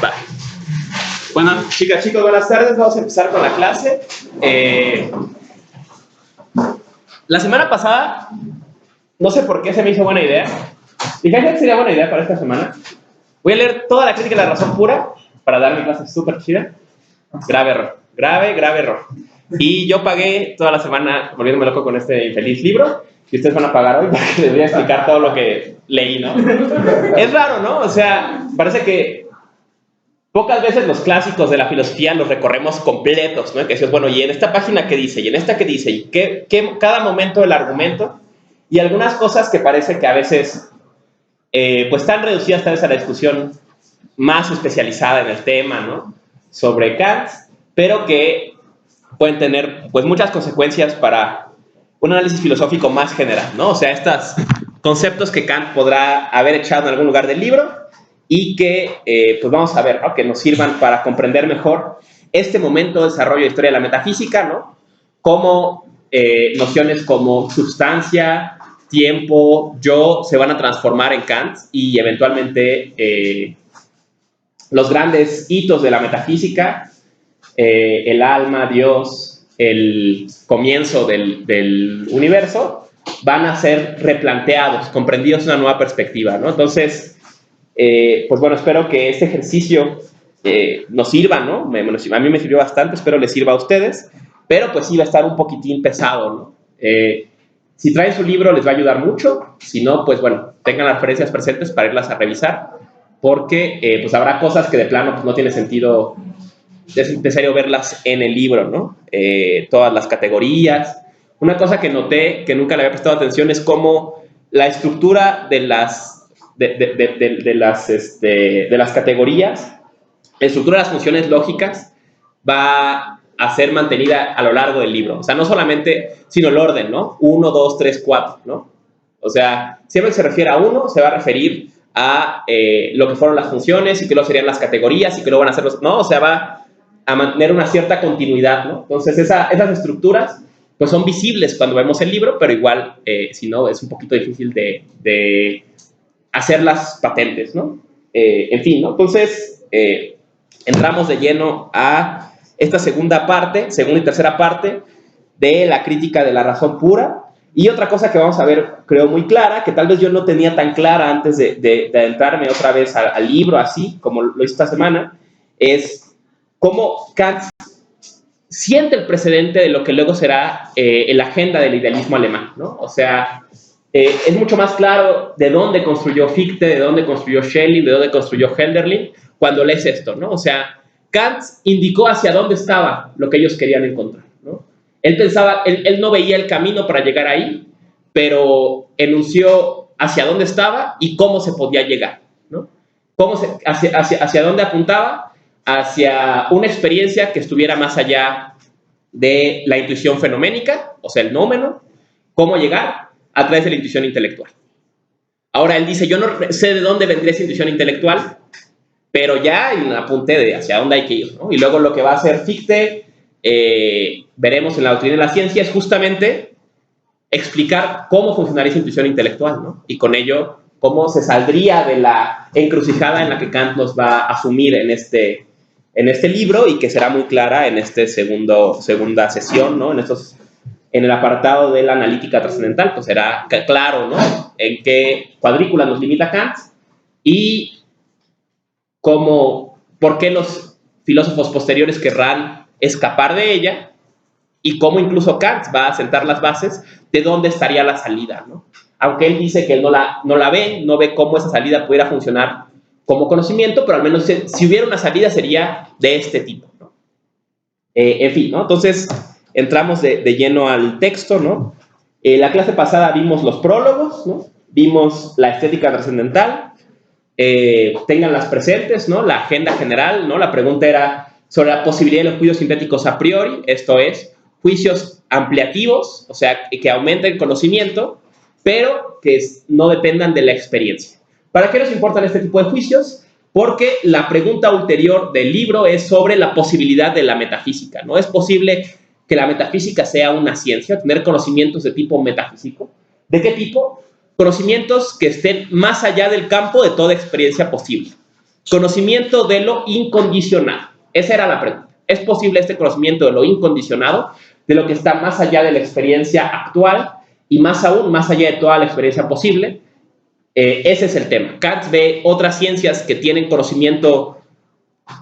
Vale. Bueno, chicas, chicos, buenas tardes. Vamos a empezar con la clase. La semana pasada, no sé por qué se me hizo buena idea. Dije que sería buena idea para esta semana. Voy a leer toda la crítica de la razón pura para dar mi clase súper chida. Grave error. Grave error. Y yo pagué toda la semana volviéndome loco con este infeliz libro. Y ustedes van a pagar hoy para que les voy a explicar todo lo que leí, ¿no? Es raro, ¿no? O sea, parece que pocas veces los clásicos de la filosofía los recorremos completos, ¿no? Que decimos, bueno, ¿y en esta página qué dice? ¿Y en esta qué dice? ¿Y qué cada momento del argumento? Y algunas cosas que parece que a veces pues están reducidas tal vez a la discusión más especializada en el tema, ¿no? Sobre Kant, pero que pueden tener pues muchas consecuencias para un análisis filosófico más general, ¿no? O sea, estos conceptos que Kant podrá haber echado en algún lugar del libro y que pues vamos a ver, ¿no? Que nos sirvan para comprender mejor este momento de desarrollo de historia de la metafísica, ¿no? Como nociones como sustancia, tiempo, yo se van a transformar en Kant y eventualmente los grandes hitos de la metafísica, el alma, Dios, el comienzo del universo, van a ser replanteados, comprendidos en una nueva perspectiva, ¿no? Entonces, pues bueno, espero que este ejercicio nos sirva, ¿no? A mí me sirvió bastante, espero les sirva a ustedes, pero pues sí va a estar un poquitín pesado, ¿no? Si traen su libro les va a ayudar mucho, si no, pues bueno, tengan las referencias presentes para irlas a revisar, porque pues habrá cosas que de plano pues, no tiene sentido, es necesario verlas en el libro, ¿no? Todas las categorías. Una cosa que noté, que nunca le había prestado atención, es cómo la estructura de las categorías, la estructura de las funciones lógicas va a ser mantenida a lo largo del libro. O sea, no solamente, sino el orden, ¿no? 1, 2, 3, 4, ¿no? O sea, siempre que se refiere a uno, se va a referir a lo que fueron las funciones y que luego serían las categorías y que luego van a ser los... No, o sea, va a mantener una cierta continuidad, ¿no? Entonces, esas estructuras pues son visibles cuando vemos el libro, pero igual, si no, es un poquito difícil de hacerlas patentes, ¿no? En fin, ¿no? Entonces, entramos de lleno a esta segunda y tercera parte de la crítica de la razón pura. Y otra cosa que vamos a ver, creo, muy clara, que tal vez yo no tenía tan clara antes de adentrarme otra vez al libro, así como lo hice esta semana, es cómo Kant siente el precedente de lo que luego será la agenda del idealismo alemán, ¿no? O sea, es mucho más claro de dónde construyó Fichte, de dónde construyó Schelling, de dónde construyó Hölderlin, cuando lees esto, ¿no? O sea, Kant indicó hacia dónde estaba lo que ellos querían encontrar, ¿no? Él pensaba, él no veía el camino para llegar ahí, pero enunció hacia dónde estaba y cómo se podía llegar, ¿no? Hacia dónde apuntaba, hacia una experiencia que estuviera más allá de la intuición fenoménica, o sea, el nómeno, cómo llegar a través de la intuición intelectual. Ahora él dice, yo no sé de dónde vendría esa intuición intelectual, pero ya hay un apunte de hacia dónde hay que ir, ¿no? Y luego lo que va a hacer Fichte, veremos en la doctrina de la ciencia, es justamente explicar cómo funcionaría esa intuición intelectual, ¿no? Y con ello, cómo se saldría de la encrucijada en la que Kant nos va a asumir en este libro y que será muy clara en esta segunda sesión, ¿no? En el apartado de la analítica trascendental, pues será claro, ¿no? En qué cuadrícula nos limita Kant y por qué los filósofos posteriores querrán escapar de ella y cómo incluso Kant va a sentar las bases de dónde estaría la salida, ¿no? Aunque él dice que él no la ve, no ve cómo esa salida pudiera funcionar como conocimiento, pero al menos si hubiera una salida sería de este tipo, ¿no? En fin, ¿no? Entonces, entramos de lleno al texto, ¿no? La clase pasada vimos los prólogos, ¿no? Vimos la estética trascendental, ténganlas presentes, ¿no? La agenda general, ¿no? La pregunta era sobre la posibilidad de los juicios sintéticos a priori, esto es, juicios ampliativos, o sea, que aumenten conocimiento, pero que no dependan de la experiencia. ¿Para qué nos importan este tipo de juicios? Porque la pregunta ulterior del libro es sobre la posibilidad de la metafísica, ¿no? ¿Es posible que la metafísica sea una ciencia, tener conocimientos de tipo metafísico? ¿De qué tipo? conocimientos que estén más allá del campo de toda experiencia posible. Conocimiento de lo incondicionado. Esa era la pregunta. ¿Es posible este conocimiento de lo incondicionado, de lo que está más allá de la experiencia actual y más aún, más allá de toda la experiencia posible? Ese es el tema. Kant ve otras ciencias que tienen conocimiento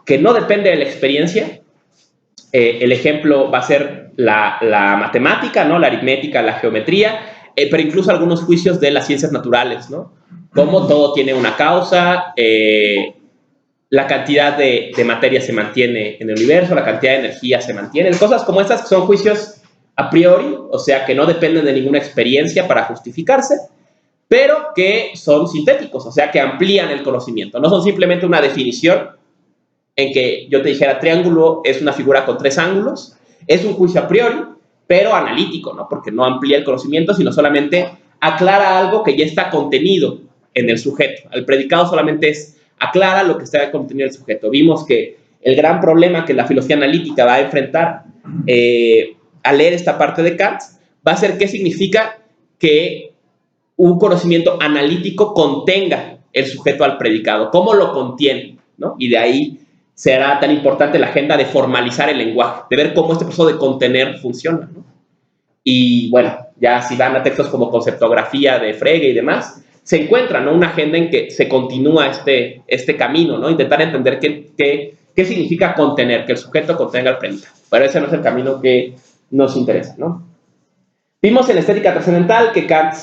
que no depende de la experiencia. El ejemplo va a ser la matemática, ¿no? La aritmética, la geometría, pero incluso algunos juicios de las ciencias naturales, ¿no? Como todo tiene una causa, la cantidad de materia se mantiene en el universo, la cantidad de energía se mantiene, cosas como estas que son juicios a priori, o sea, que no dependen de ninguna experiencia para justificarse, pero que son sintéticos, o sea, que amplían el conocimiento. No son simplemente una definición en que yo te dijera triángulo es una figura con 3 ángulos, es un juicio a priori, pero analítico, ¿no? Porque no amplía el conocimiento, sino solamente aclara algo que ya está contenido en el sujeto. El predicado solamente aclara lo que está contenido en el sujeto. Vimos que el gran problema que la filosofía analítica va a enfrentar al leer esta parte de Kant va a ser qué significa que un conocimiento analítico contenga el sujeto al predicado, cómo lo contiene, ¿no? Y de ahí será tan importante la agenda de formalizar el lenguaje, de ver cómo este proceso de contener funciona, ¿no? Y bueno, ya si van a textos como conceptografía de Frege y demás, se encuentra, ¿no?, una agenda en que se continúa este camino, ¿no? Intentar entender qué significa contener, que el sujeto contenga al predicado. Pero ese no es el camino que nos interesa, ¿no? Vimos en la estética trascendental que Kant,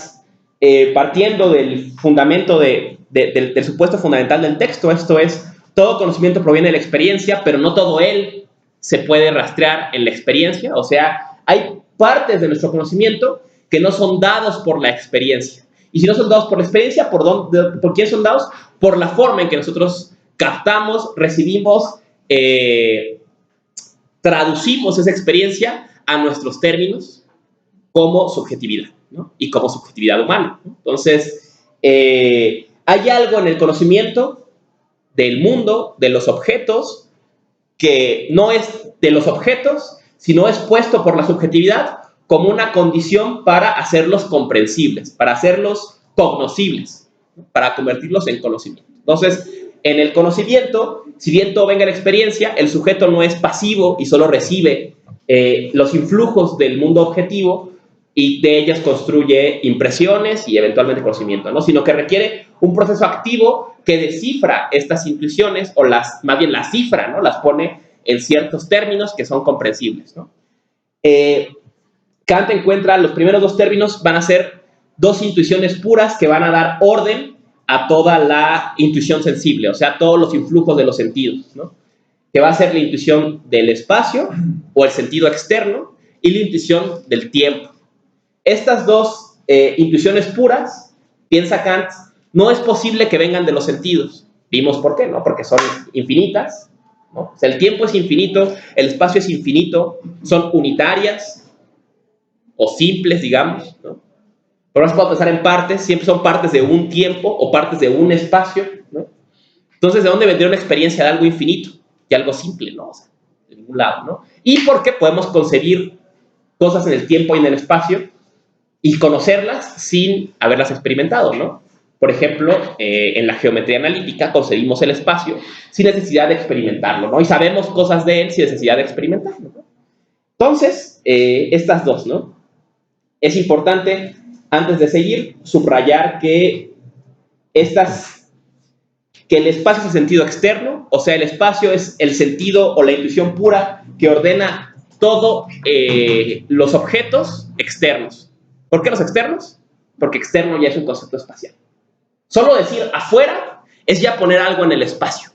partiendo del fundamento del supuesto fundamental del texto, esto es, todo conocimiento proviene de la experiencia, pero no todo él se puede rastrear en la experiencia, o sea, hay partes de nuestro conocimiento que no son dados por la experiencia. Y si no son dados por la experiencia, ¿por quién son dados? Por la forma en que nosotros captamos, recibimos, traducimos esa experiencia a nuestros términos como subjetividad, ¿no? Y como subjetividad humana, ¿no? Entonces, hay algo en el conocimiento del mundo, de los objetos, que no es de los objetos, sino es puesto por la subjetividad como una condición para hacerlos comprensibles, para hacerlos cognoscibles, ¿no? Para convertirlos en conocimiento. Entonces, en el conocimiento, si bien todo venga en experiencia, el sujeto no es pasivo y solo recibe los influjos del mundo objetivo y de ellas construye impresiones y eventualmente conocimiento, ¿no? Sino que requiere un proceso activo que descifra estas intuiciones, o más bien las cifra, ¿no? Las pone en ciertos términos que son comprensibles, ¿no? Kant encuentra los primeros 2 términos van a ser 2 intuiciones puras que van a dar orden a toda la intuición sensible, o sea, todos los influjos de los sentidos, ¿no? Que va a ser la intuición del espacio o el sentido externo y la intuición del tiempo. Estas 2 intuiciones puras, piensa Kant, no es posible que vengan de los sentidos. Vimos por qué, ¿no? Porque son infinitas, ¿no? O sea, el tiempo es infinito, el espacio es infinito, son unitarias o simples, digamos, ¿no? Pero no se puede pensar en partes, siempre son partes de un tiempo o partes de un espacio, ¿no? Entonces, ¿de dónde vendría una experiencia de algo infinito y algo simple, ¿no? O sea, de ningún lado, ¿no? Y porque podemos concebir cosas en el tiempo y en el espacio y conocerlas sin haberlas experimentado, ¿no? Por ejemplo, en la geometría analítica concebimos el espacio sin necesidad de experimentarlo, ¿no? Y sabemos cosas de él sin necesidad de experimentarlo, ¿no? Entonces, estas 2, ¿no? Es importante, antes de seguir, subrayar que el espacio es el sentido externo, o sea, el espacio es el sentido o la intuición pura que ordena todos los objetos externos. ¿Por qué los externos? Porque externo ya es un concepto espacial. Solo decir afuera es ya poner algo en el espacio.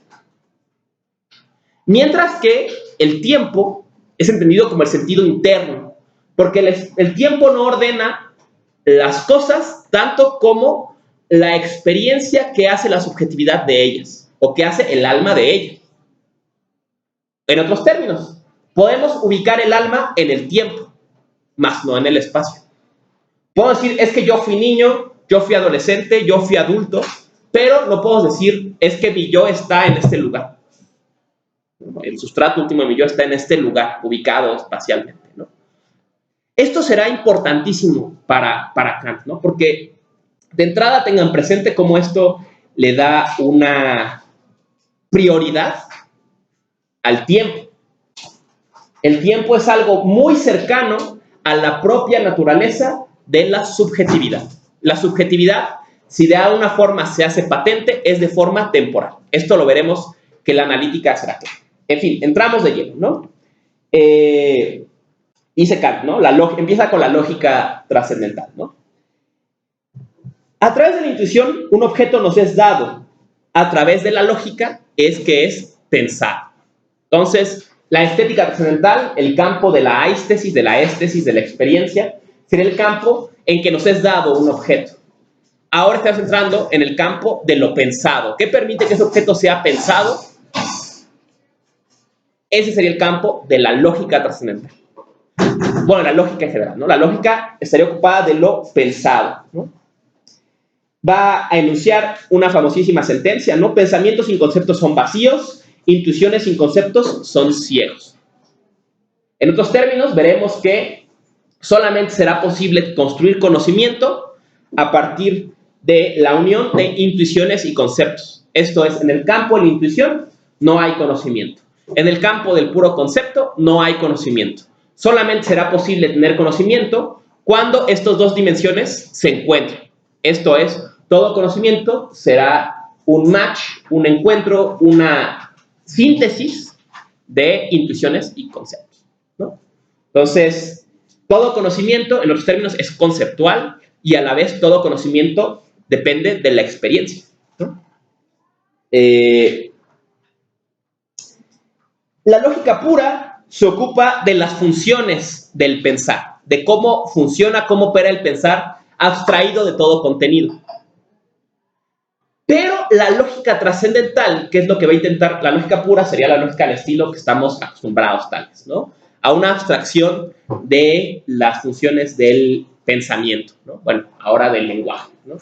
Mientras que el tiempo es entendido como el sentido interno, porque el tiempo no ordena las cosas tanto como la experiencia que hace la subjetividad de ellas, o que hace el alma de ellas. En otros términos, podemos ubicar el alma en el tiempo, mas no en el espacio. Puedo decir, es que yo fui niño, yo fui adolescente, yo fui adulto, pero no puedo decir, es que mi yo está en este lugar. El sustrato último de mi yo está en este lugar, ubicado espacialmente, ¿no? Esto será importantísimo para Kant, ¿no? Porque De entrada, tengan presente cómo esto le da una prioridad al tiempo. El tiempo es algo muy cercano a la propia naturaleza de la subjetividad. La subjetividad, si de alguna forma se hace patente, es de forma temporal. Esto lo veremos que la analítica será clara. En fin, entramos de lleno, ¿no? Dice Kant, ¿no? Empieza con la lógica trascendental, ¿no? A través de la intuición, un objeto nos es dado. A través de la lógica es que es pensado. Entonces, la estética trascendental, el campo de la aistesis, de la éstesis, de la experiencia, sería el campo en que nos es dado un objeto. Ahora estamos entrando en el campo de lo pensado. ¿Qué permite que ese objeto sea pensado? Ese sería el campo de la lógica trascendental. Bueno, la lógica en general, ¿no? La lógica estaría ocupada de lo pensado, ¿no? Va a enunciar una famosísima sentencia, ¿no? Pensamientos sin conceptos son vacíos, intuiciones sin conceptos son ciegos. En otros términos, veremos que solamente será posible construir conocimiento a partir de la unión de intuiciones y conceptos. Esto es, en el campo de la intuición no hay conocimiento. En el campo del puro concepto no hay conocimiento. Solamente será posible tener conocimiento cuando estas dos dimensiones se encuentren. Esto es, todo conocimiento será un match, un encuentro, una síntesis de intuiciones y conceptos, ¿no? Entonces, todo conocimiento, en otros términos, es conceptual y a la vez todo conocimiento depende de la experiencia, ¿no? La lógica pura se ocupa de las funciones del pensar, de cómo funciona, cómo opera el pensar abstraído de todo contenido. Pero la lógica trascendental, que es lo que va a intentar, la lógica pura sería la lógica al estilo que estamos acostumbrados tal vez, ¿no? A una abstracción de las funciones del pensamiento, ¿no? Bueno, ahora del lenguaje, ¿no?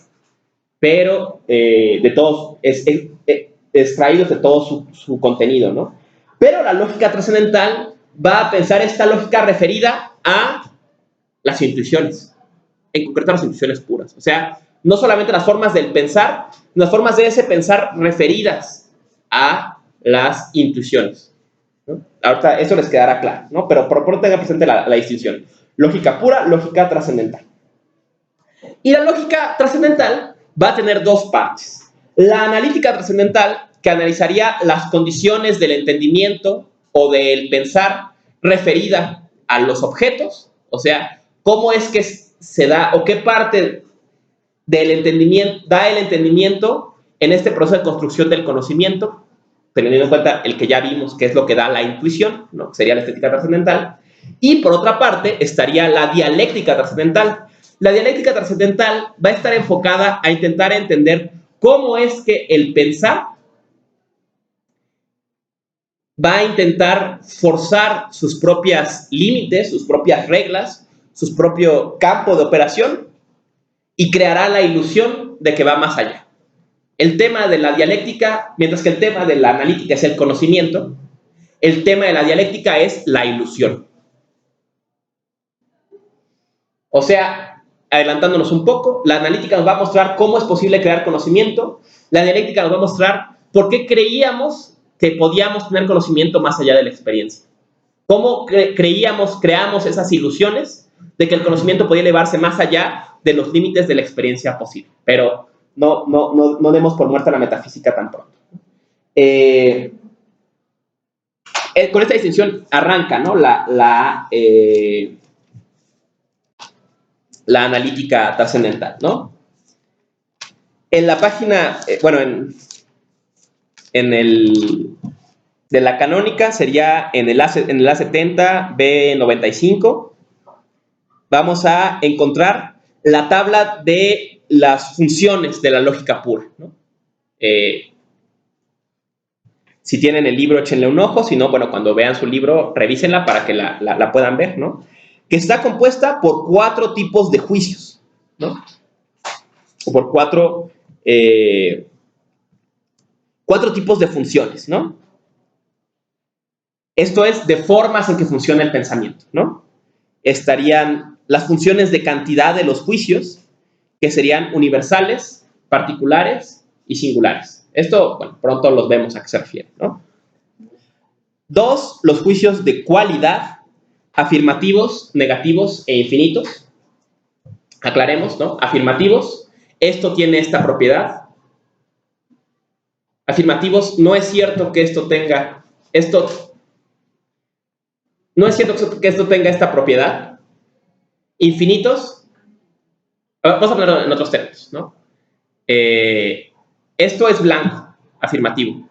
Pero de todos, extraídos de todo su contenido, ¿no? Pero la lógica trascendental va a pensar esta lógica referida a las intuiciones, en concreto las intuiciones puras. O sea, no solamente las formas del pensar, las formas de ese pensar referidas a las intuiciones, ¿no? Ahorita eso les quedará claro, ¿no? Pero por favor tengan presente la distinción. Lógica pura, lógica trascendental. Y la lógica trascendental va a tener dos partes. La analítica trascendental, que analizaría las condiciones del entendimiento o del pensar referida a los objetos, o sea, cómo es que se da o qué parte del entendimiento da el entendimiento en este proceso de construcción del conocimiento, teniendo en cuenta el que ya vimos, que es lo que da la intuición, ¿no? Sería la estética trascendental. Y por otra parte estaría la dialéctica trascendental. La dialéctica trascendental va a estar enfocada a intentar entender cómo es que el pensar va a intentar forzar sus propios límites, sus propias reglas, su propio campo de operación y creará la ilusión de que va más allá. El tema de la dialéctica, mientras que el tema de la analítica es el conocimiento, el tema de la dialéctica es la ilusión. O sea, adelantándonos un poco, la analítica nos va a mostrar cómo es posible crear conocimiento, la dialéctica nos va a mostrar por qué creíamos que podíamos tener conocimiento más allá de la experiencia. Cómo creamos esas ilusiones de que el conocimiento podía elevarse más allá de los límites de la experiencia posible. Pero no demos por muerta la metafísica tan pronto. Con esta distinción arranca, ¿no? la analítica trascendental, ¿no? En la página, en el de la canónica sería en el A70, B95, vamos a encontrar la tabla de las funciones de la lógica pura, ¿no? Si tienen el libro, échenle un ojo, si no, bueno, cuando vean su libro, revísenla para que la puedan ver, ¿no? Que está compuesta por 4 tipos de juicios, ¿no? O por 4 tipos de funciones, ¿no? Esto es de formas en que funciona el pensamiento, ¿no? Estarían las funciones de cantidad de los juicios, que serían universales, particulares y singulares. Esto, bueno, pronto los vemos a qué se refiere, ¿no? 2, los juicios de cualidad, afirmativos, negativos e infinitos. Aclaremos, ¿no? Afirmativos, esto tiene esta propiedad. Afirmativos, no es cierto que esto tenga esta propiedad. Infinitos, vamos a hablar en otros términos, ¿no? Esto es blanco, afirmativo.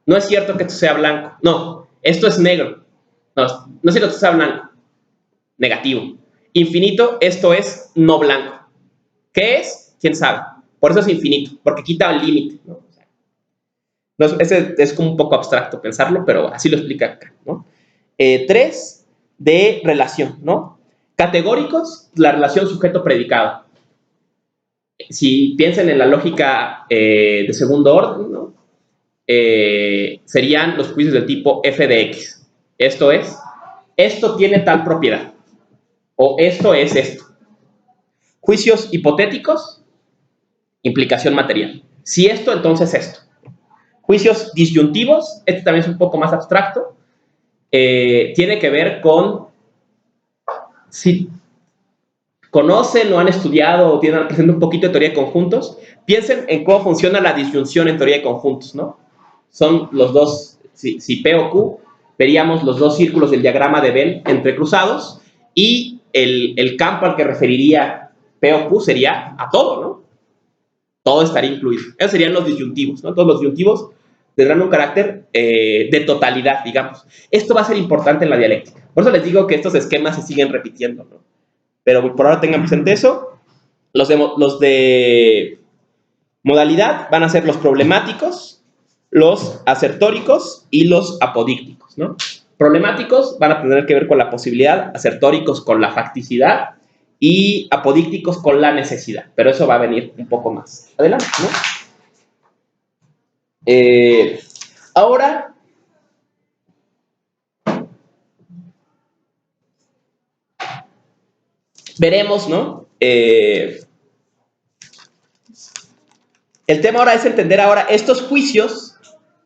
No es cierto que esto sea blanco. No, esto es negro. No es cierto que esto sea blanco. Negativo. Infinito, esto es no blanco. ¿Qué es? ¿Quién sabe? Por eso es infinito, porque quita el límite, ¿no? Ese es como un poco abstracto pensarlo, pero así lo explica acá, ¿no? 3, de relación, ¿no? Categóricos, la relación sujeto-predicado. Si piensan en la lógica de segundo orden, ¿no? Serían los juicios del tipo f de x. Esto es, esto tiene tal propiedad, o esto es esto. Juicios hipotéticos, implicación material. Si esto, entonces esto. Juicios disyuntivos, este también es un poco más abstracto, tiene que ver con si conocen o han estudiado o tienen presente un poquito de teoría de conjuntos, piensen en cómo funciona la disyunción en teoría de conjuntos, ¿no? Son los dos, si P o Q, veríamos los dos círculos del diagrama de Venn entrecruzados y el campo al que referiría P o Q sería a todo, ¿no? Todo estaría incluido. Esos serían los disyuntivos, ¿no? Todos los disyuntivos tendrán un carácter de totalidad, digamos. Esto va a ser importante en la dialéctica. Por eso les digo que estos esquemas se siguen repitiendo, ¿no? Pero por ahora tengan presente eso. Los de modalidad van a ser los problemáticos, los asertóricos y los apodícticos, ¿no? Problemáticos van a tener que ver con la posibilidad, asertóricos con la facticidad y apodícticos con la necesidad. Pero eso va a venir un poco más adelante, ¿no? Ahora, veremos, ¿no? El tema ahora es entender ahora estos juicios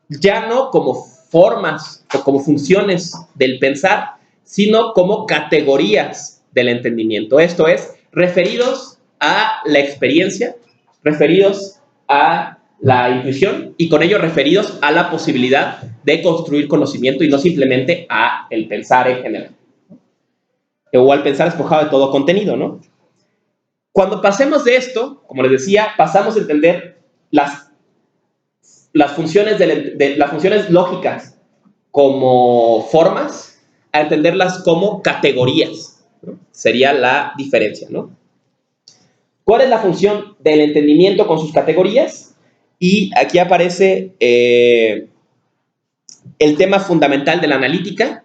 ya no como formas o como funciones del pensar, sino como categorías del entendimiento. Esto es, referidos a la experiencia, referidos a la intuición y con ello referidos a la posibilidad de construir conocimiento y no simplemente a el pensar en general. O al pensar despojado de todo contenido, ¿no? Cuando pasemos de esto, como les decía, pasamos a entender las funciones, las funciones lógicas como formas, a entenderlas como categorías, ¿no? Sería la diferencia, ¿no? ¿Cuál es la función del entendimiento con sus categorías? Y aquí aparece el tema fundamental de la analítica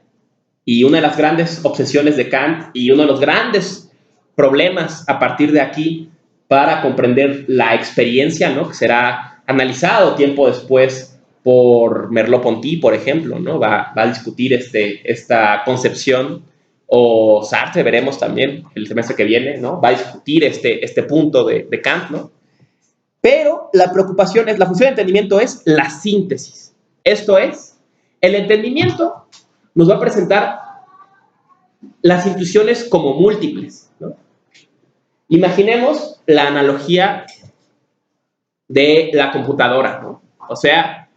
y una de las grandes obsesiones de Kant y uno de los grandes problemas a partir de aquí para comprender la experiencia, ¿no? Que será analizado tiempo después por Merleau-Ponty, por ejemplo, ¿no? Va a discutir esta concepción, o Sartre, veremos también el semestre que viene, ¿no? Va a discutir este punto de Kant, ¿no? Pero la preocupación es, la función de entendimiento es la síntesis. Esto es, el entendimiento nos va a presentar las intuiciones como múltiples, ¿no? Imaginemos la analogía de la computadora, ¿no? O sea,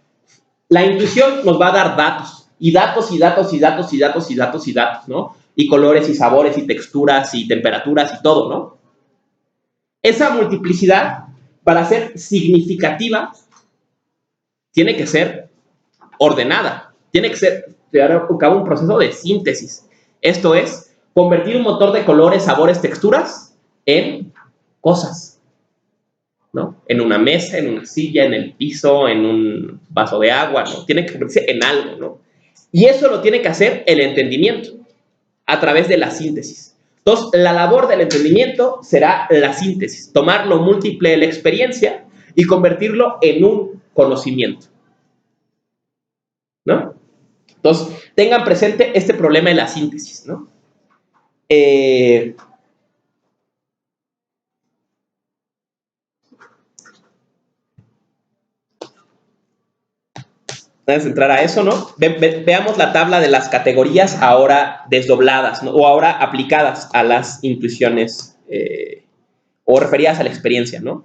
la intuición nos va a dar datos, y datos, y datos, y datos, y datos, y datos, y datos, ¿no? Y colores, y sabores, y texturas, y temperaturas, y todo, ¿no? Esa multiplicidad, para ser significativa, tiene que ser ordenada, tiene que llevar a cabo un proceso de síntesis. Esto es, convertir un motor de colores, sabores, texturas en cosas, ¿no? En una mesa, en una silla, en el piso, en un vaso de agua, ¿no? Tiene que convertirse en algo, ¿no? Y eso lo tiene que hacer el entendimiento a través de la síntesis. Entonces, la labor del entendimiento será la síntesis, tomar lo múltiple de la experiencia y convertirlo en un conocimiento, ¿no? Entonces, tengan presente este problema de la síntesis, ¿no? Antes de entrar a eso, ¿no? Veamos la tabla de las categorías ahora desdobladas, ¿no? O ahora aplicadas a las intuiciones o referidas a la experiencia, ¿no?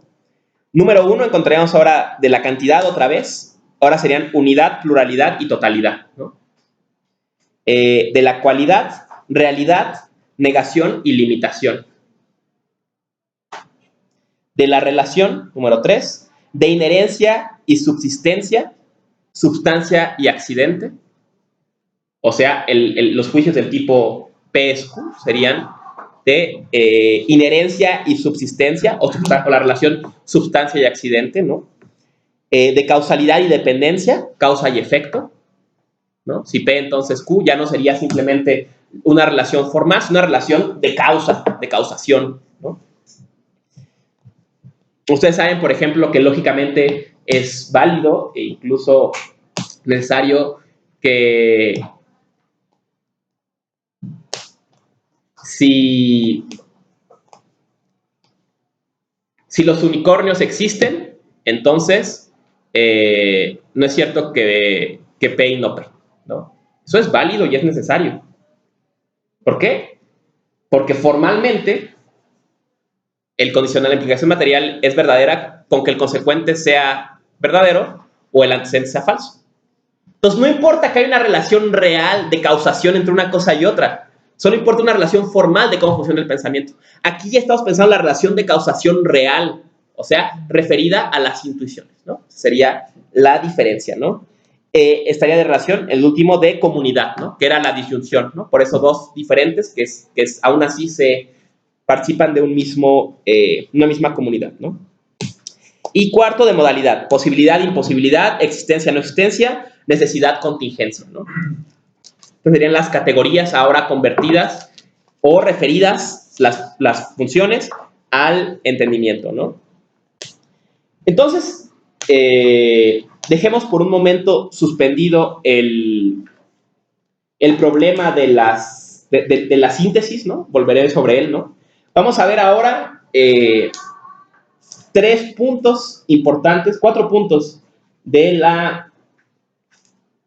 Número 1, encontraremos ahora de la cantidad otra vez. Ahora serían unidad, pluralidad y totalidad, ¿no? De la cualidad, realidad, negación y limitación. De la relación, número 3, de inherencia y subsistencia, substancia y accidente. O sea, los juicios del tipo P es Q serían de inherencia y subsistencia, o la relación sustancia y accidente, ¿no? De causalidad y dependencia, causa y efecto, ¿no? Si P entonces Q ya no sería simplemente una relación formal, sino una relación de causa, de causación, ¿no? Ustedes saben, por ejemplo, que lógicamente es válido e incluso necesario que si los unicornios existen, entonces no es cierto que P y no P, ¿no? Eso es válido y es necesario. ¿Por qué? Porque formalmente el condicional de implicación material es verdadera con que el consecuente sea verdadero o el antecedente sea falso. Entonces no importa que haya una relación real de causación entre una cosa y otra, solo importa una relación formal de cómo funciona el pensamiento. Aquí ya estamos pensando en la relación de causación real, o sea, referida a las intuiciones, ¿no? Sería la diferencia, ¿no? Estaría de relación el último de comunidad, ¿no? Que era la disyunción, ¿no? Por eso dos diferentes que aún así se participan de una misma comunidad, ¿no? Y cuarto, de modalidad, posibilidad, imposibilidad, existencia, no existencia, necesidad, contingencia, ¿no? Entonces serían las categorías ahora convertidas o referidas, las funciones, al entendimiento, ¿no? Entonces, dejemos por un momento suspendido el problema de la síntesis, ¿no? Volveré sobre él, ¿no? Vamos a ver ahora 3 puntos importantes, 4 puntos de la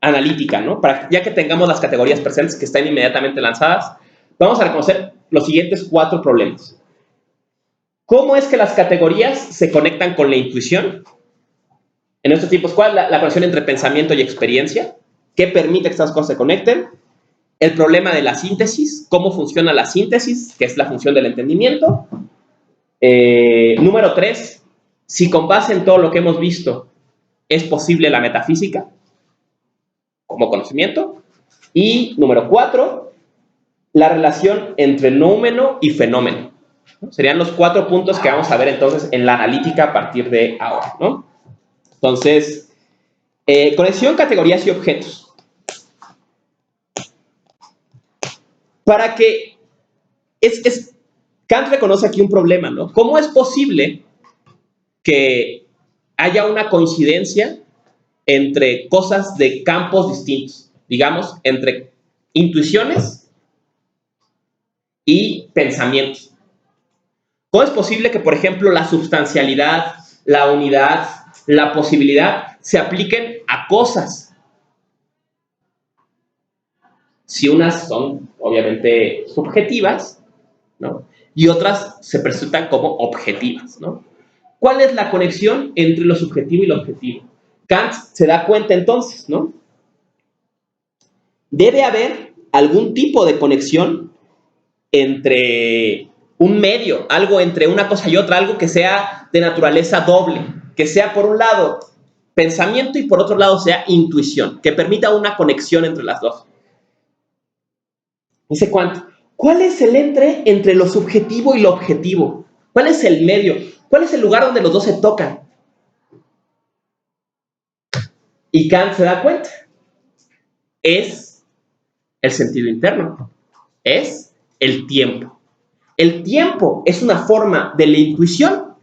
analítica, ¿no? Ya que tengamos las categorías presentes que están inmediatamente lanzadas, vamos a reconocer los siguientes 4 problemas. ¿Cómo es que las categorías se conectan con la intuición? En estos tipos, ¿cuál es la conexión entre pensamiento y experiencia? ¿Qué permite que estas cosas se conecten? El problema de la síntesis, cómo funciona la síntesis, que es la función del entendimiento. Número 3, si con base en todo lo que hemos visto es posible la metafísica como conocimiento. Y número 4, la relación entre noumeno y fenómeno. Serían los 4 puntos que vamos a ver entonces en la analítica a partir de ahora, ¿no? Entonces, conexión, categorías y objetos. Para que Kant reconoce aquí un problema, ¿no? ¿Cómo es posible que haya una coincidencia entre cosas de campos distintos? Digamos, entre intuiciones y pensamientos. ¿Cómo es posible que, por ejemplo, la substancialidad, la unidad, la posibilidad se apliquen a cosas? Si unas son, obviamente, subjetivas, ¿no? Y otras se presentan como objetivas, ¿no? ¿Cuál es la conexión entre lo subjetivo y lo objetivo? Kant se da cuenta entonces, ¿no? Debe haber algún tipo de conexión entre un medio, algo entre una cosa y otra, algo que sea de naturaleza doble, que sea por un lado pensamiento y por otro lado sea intuición, que permita una conexión entre las dos. Dice Kant, ¿cuál es el entre lo subjetivo y lo objetivo? ¿Cuál es el medio? ¿Cuál es el lugar donde los dos se tocan? Y Kant se da cuenta. Es el sentido interno. Es el tiempo. El tiempo es una forma de la intuición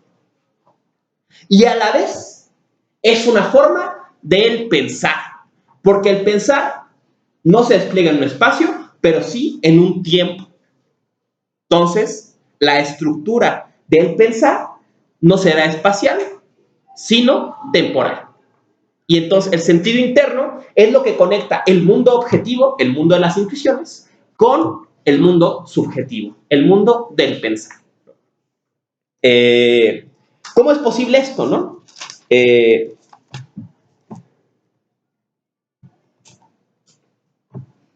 y a la vez es una forma del pensar. Porque el pensar no se despliega en un espacio, pero sí en un tiempo. Entonces, la estructura del pensar no será espacial, sino temporal. Y entonces el sentido interno es lo que conecta el mundo objetivo, el mundo de las intuiciones, con el mundo subjetivo, el mundo del pensar. ¿Cómo es posible esto, no?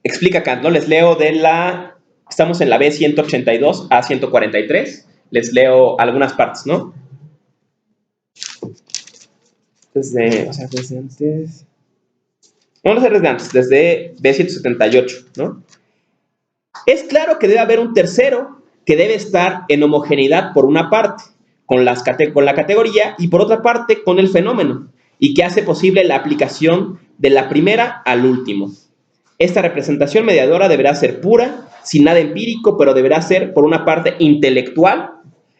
Explica Kant, ¿no? Les leo estamos en la B 182 a 143, les leo algunas partes, ¿no? Desde antes. No desde antes, desde B 178, ¿no? Es claro que debe haber un tercero que debe estar en homogeneidad por una parte, con la categoría, y por otra parte con el fenómeno, y que hace posible la aplicación de la primera al último. Esta representación mediadora deberá ser pura, sin nada empírico, pero deberá ser, por una parte, intelectual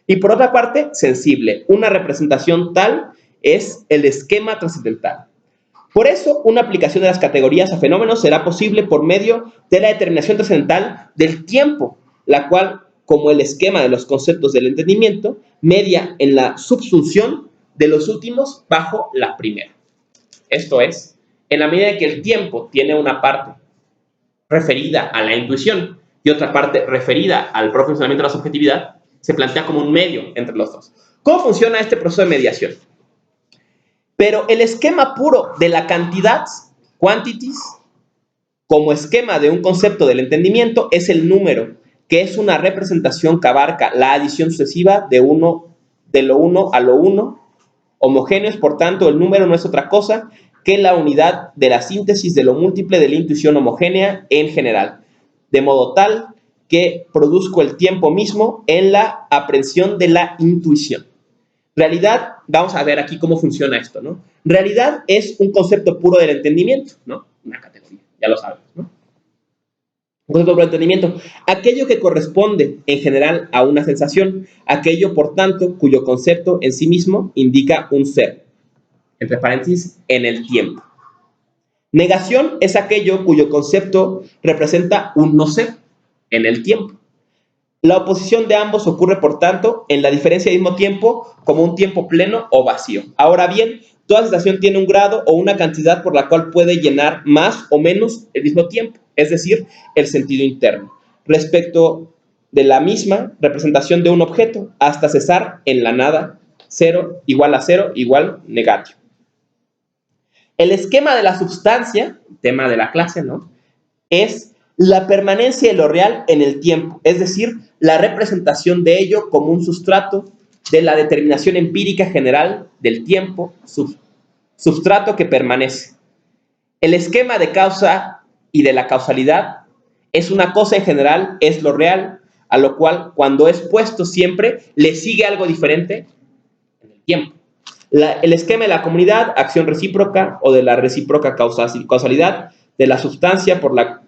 y por otra parte, sensible. Una representación tal es el esquema trascendental. Por eso, una aplicación de las categorías a fenómenos será posible por medio de la determinación trascendental del tiempo, la cual, como el esquema de los conceptos del entendimiento, media en la subsunción de los últimos bajo la primera. Esto es, en la medida en que el tiempo tiene una parte referida a la intuición y otra parte referida al propio funcionamiento de la subjetividad, se plantea como un medio entre los dos. ¿Cómo funciona este proceso de mediación? Pero el esquema puro de la cantidad, quantities, como esquema de un concepto del entendimiento, es el número, que es una representación que abarca la adición sucesiva de lo uno a lo uno. Homogéneos, por tanto, el número no es otra cosa que la unidad de la síntesis de lo múltiple de la intuición homogénea en general, de modo tal que produzco el tiempo mismo en la aprehensión de la intuición. Realidad, vamos a ver aquí cómo funciona esto, ¿no? Realidad es un concepto puro del entendimiento, ¿no? Una categoría, ya lo sabemos, ¿no? Un concepto puro del entendimiento. Aquello que corresponde en general a una sensación, aquello, por tanto, cuyo concepto en sí mismo indica un ser, entre paréntesis, en el tiempo. Negación es aquello cuyo concepto representa un no ser, en el tiempo. La oposición de ambos ocurre, por tanto, en la diferencia del mismo tiempo como un tiempo pleno o vacío. Ahora bien, toda sensación tiene un grado o una cantidad por la cual puede llenar más o menos el mismo tiempo, es decir, el sentido interno, respecto de la misma representación de un objeto, hasta cesar en la nada, 0 igual a 0 igual negativo. El esquema de la substancia, tema de la clase, ¿no? Es la permanencia de lo real en el tiempo, es decir, la representación de ello como un sustrato de la determinación empírica general del tiempo, sustrato que permanece. El esquema de causa y de la causalidad es una cosa en general, es lo real, a lo cual cuando es puesto siempre le sigue algo diferente en el tiempo. El esquema de la comunidad, acción recíproca o de la recíproca causalidad de la sustancia por la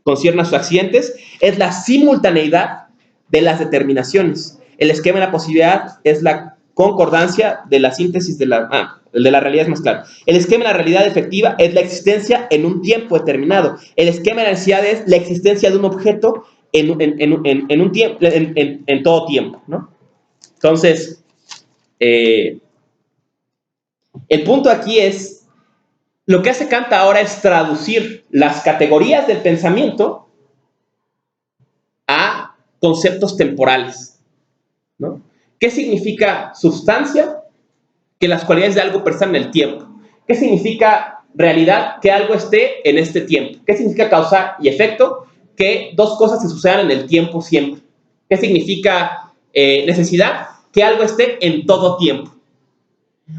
concierne a sus accidentes, es la simultaneidad de las determinaciones. El esquema de la posibilidad es la concordancia de la síntesis de la realidad, es más claro. El esquema de la realidad efectiva es la existencia en un tiempo determinado. El esquema de la necesidad es la existencia de un objeto en todo tiempo, ¿no? Entonces, el punto aquí es, lo que hace Kant ahora es traducir las categorías del pensamiento a conceptos temporales, ¿no? ¿Qué significa sustancia? Que las cualidades de algo persistan en el tiempo. ¿Qué significa realidad? Que algo esté en este tiempo. ¿Qué significa causa y efecto? Que dos cosas se sucedan en el tiempo siempre. ¿Qué significa necesidad? Que algo esté en todo tiempo.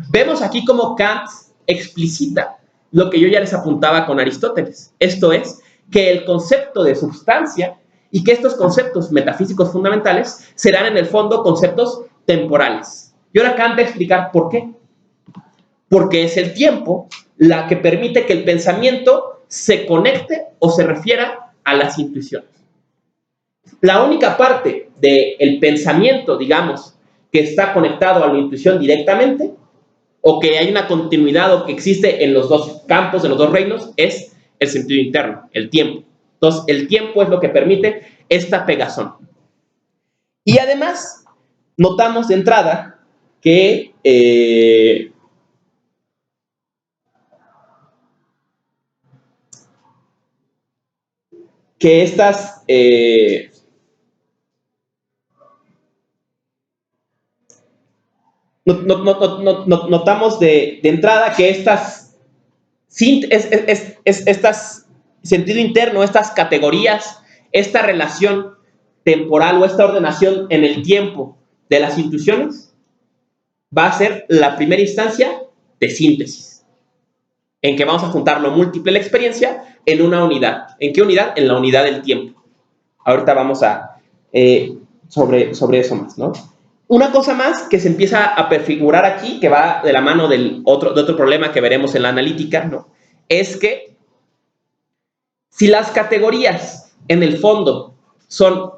Vemos aquí cómo Kant explicita lo que yo ya les apuntaba con Aristóteles. Esto es, que el concepto de sustancia y que estos conceptos metafísicos fundamentales serán en el fondo conceptos temporales. Y ahora Kant va a explicar por qué. Porque es el tiempo la que permite que el pensamiento se conecte o se refiera a las intuiciones. La única parte del pensamiento, digamos, que está conectado a la intuición directamente, o que hay una continuidad o que existe en los dos campos, en los dos reinos, es el sentido interno, el tiempo. Entonces, el tiempo es lo que permite esta pegazón. Y además, notamos de entrada que que estas notamos de entrada que estas sentido interno, estas categorías, esta relación temporal o esta ordenación en el tiempo de las intuiciones va a ser la primera instancia de síntesis, en que vamos a juntar lo múltiple de la experiencia en una unidad. ¿En qué unidad? En la unidad del tiempo. Ahorita vamos a sobre eso más, ¿no? Una cosa más que se empieza a prefigurar aquí, que va de la mano de otro problema que veremos en la analítica, ¿no? Es que si las categorías en el fondo son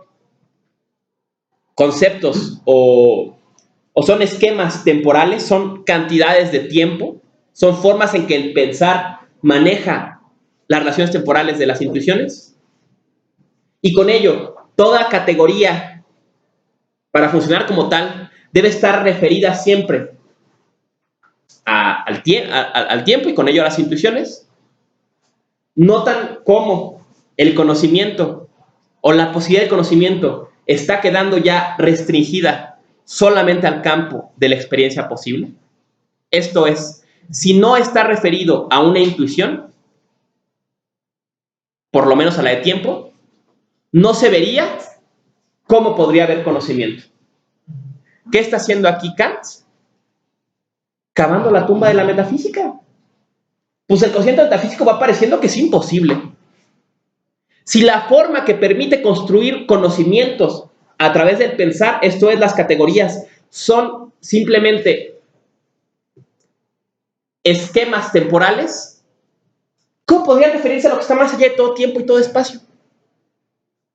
conceptos o son esquemas temporales, son cantidades de tiempo, son formas en que el pensar maneja las relaciones temporales de las intuiciones, y con ello toda categoría para funcionar como tal debe estar referida siempre al tiempo y con ello a las intuiciones. Notan cómo el conocimiento o la posibilidad de conocimiento está quedando ya restringida solamente al campo de la experiencia posible. Esto es, si no está referido a una intuición, por lo menos a la de tiempo, no se vería cómo podría haber conocimiento. ¿Qué está haciendo aquí Kant? Cavando la tumba de la metafísica. Pues el conocimiento metafísico va pareciendo que es imposible. Si la forma que permite construir conocimientos a través del pensar, esto es, las categorías, son simplemente esquemas temporales, ¿cómo podrían referirse a lo que está más allá de todo tiempo y todo espacio?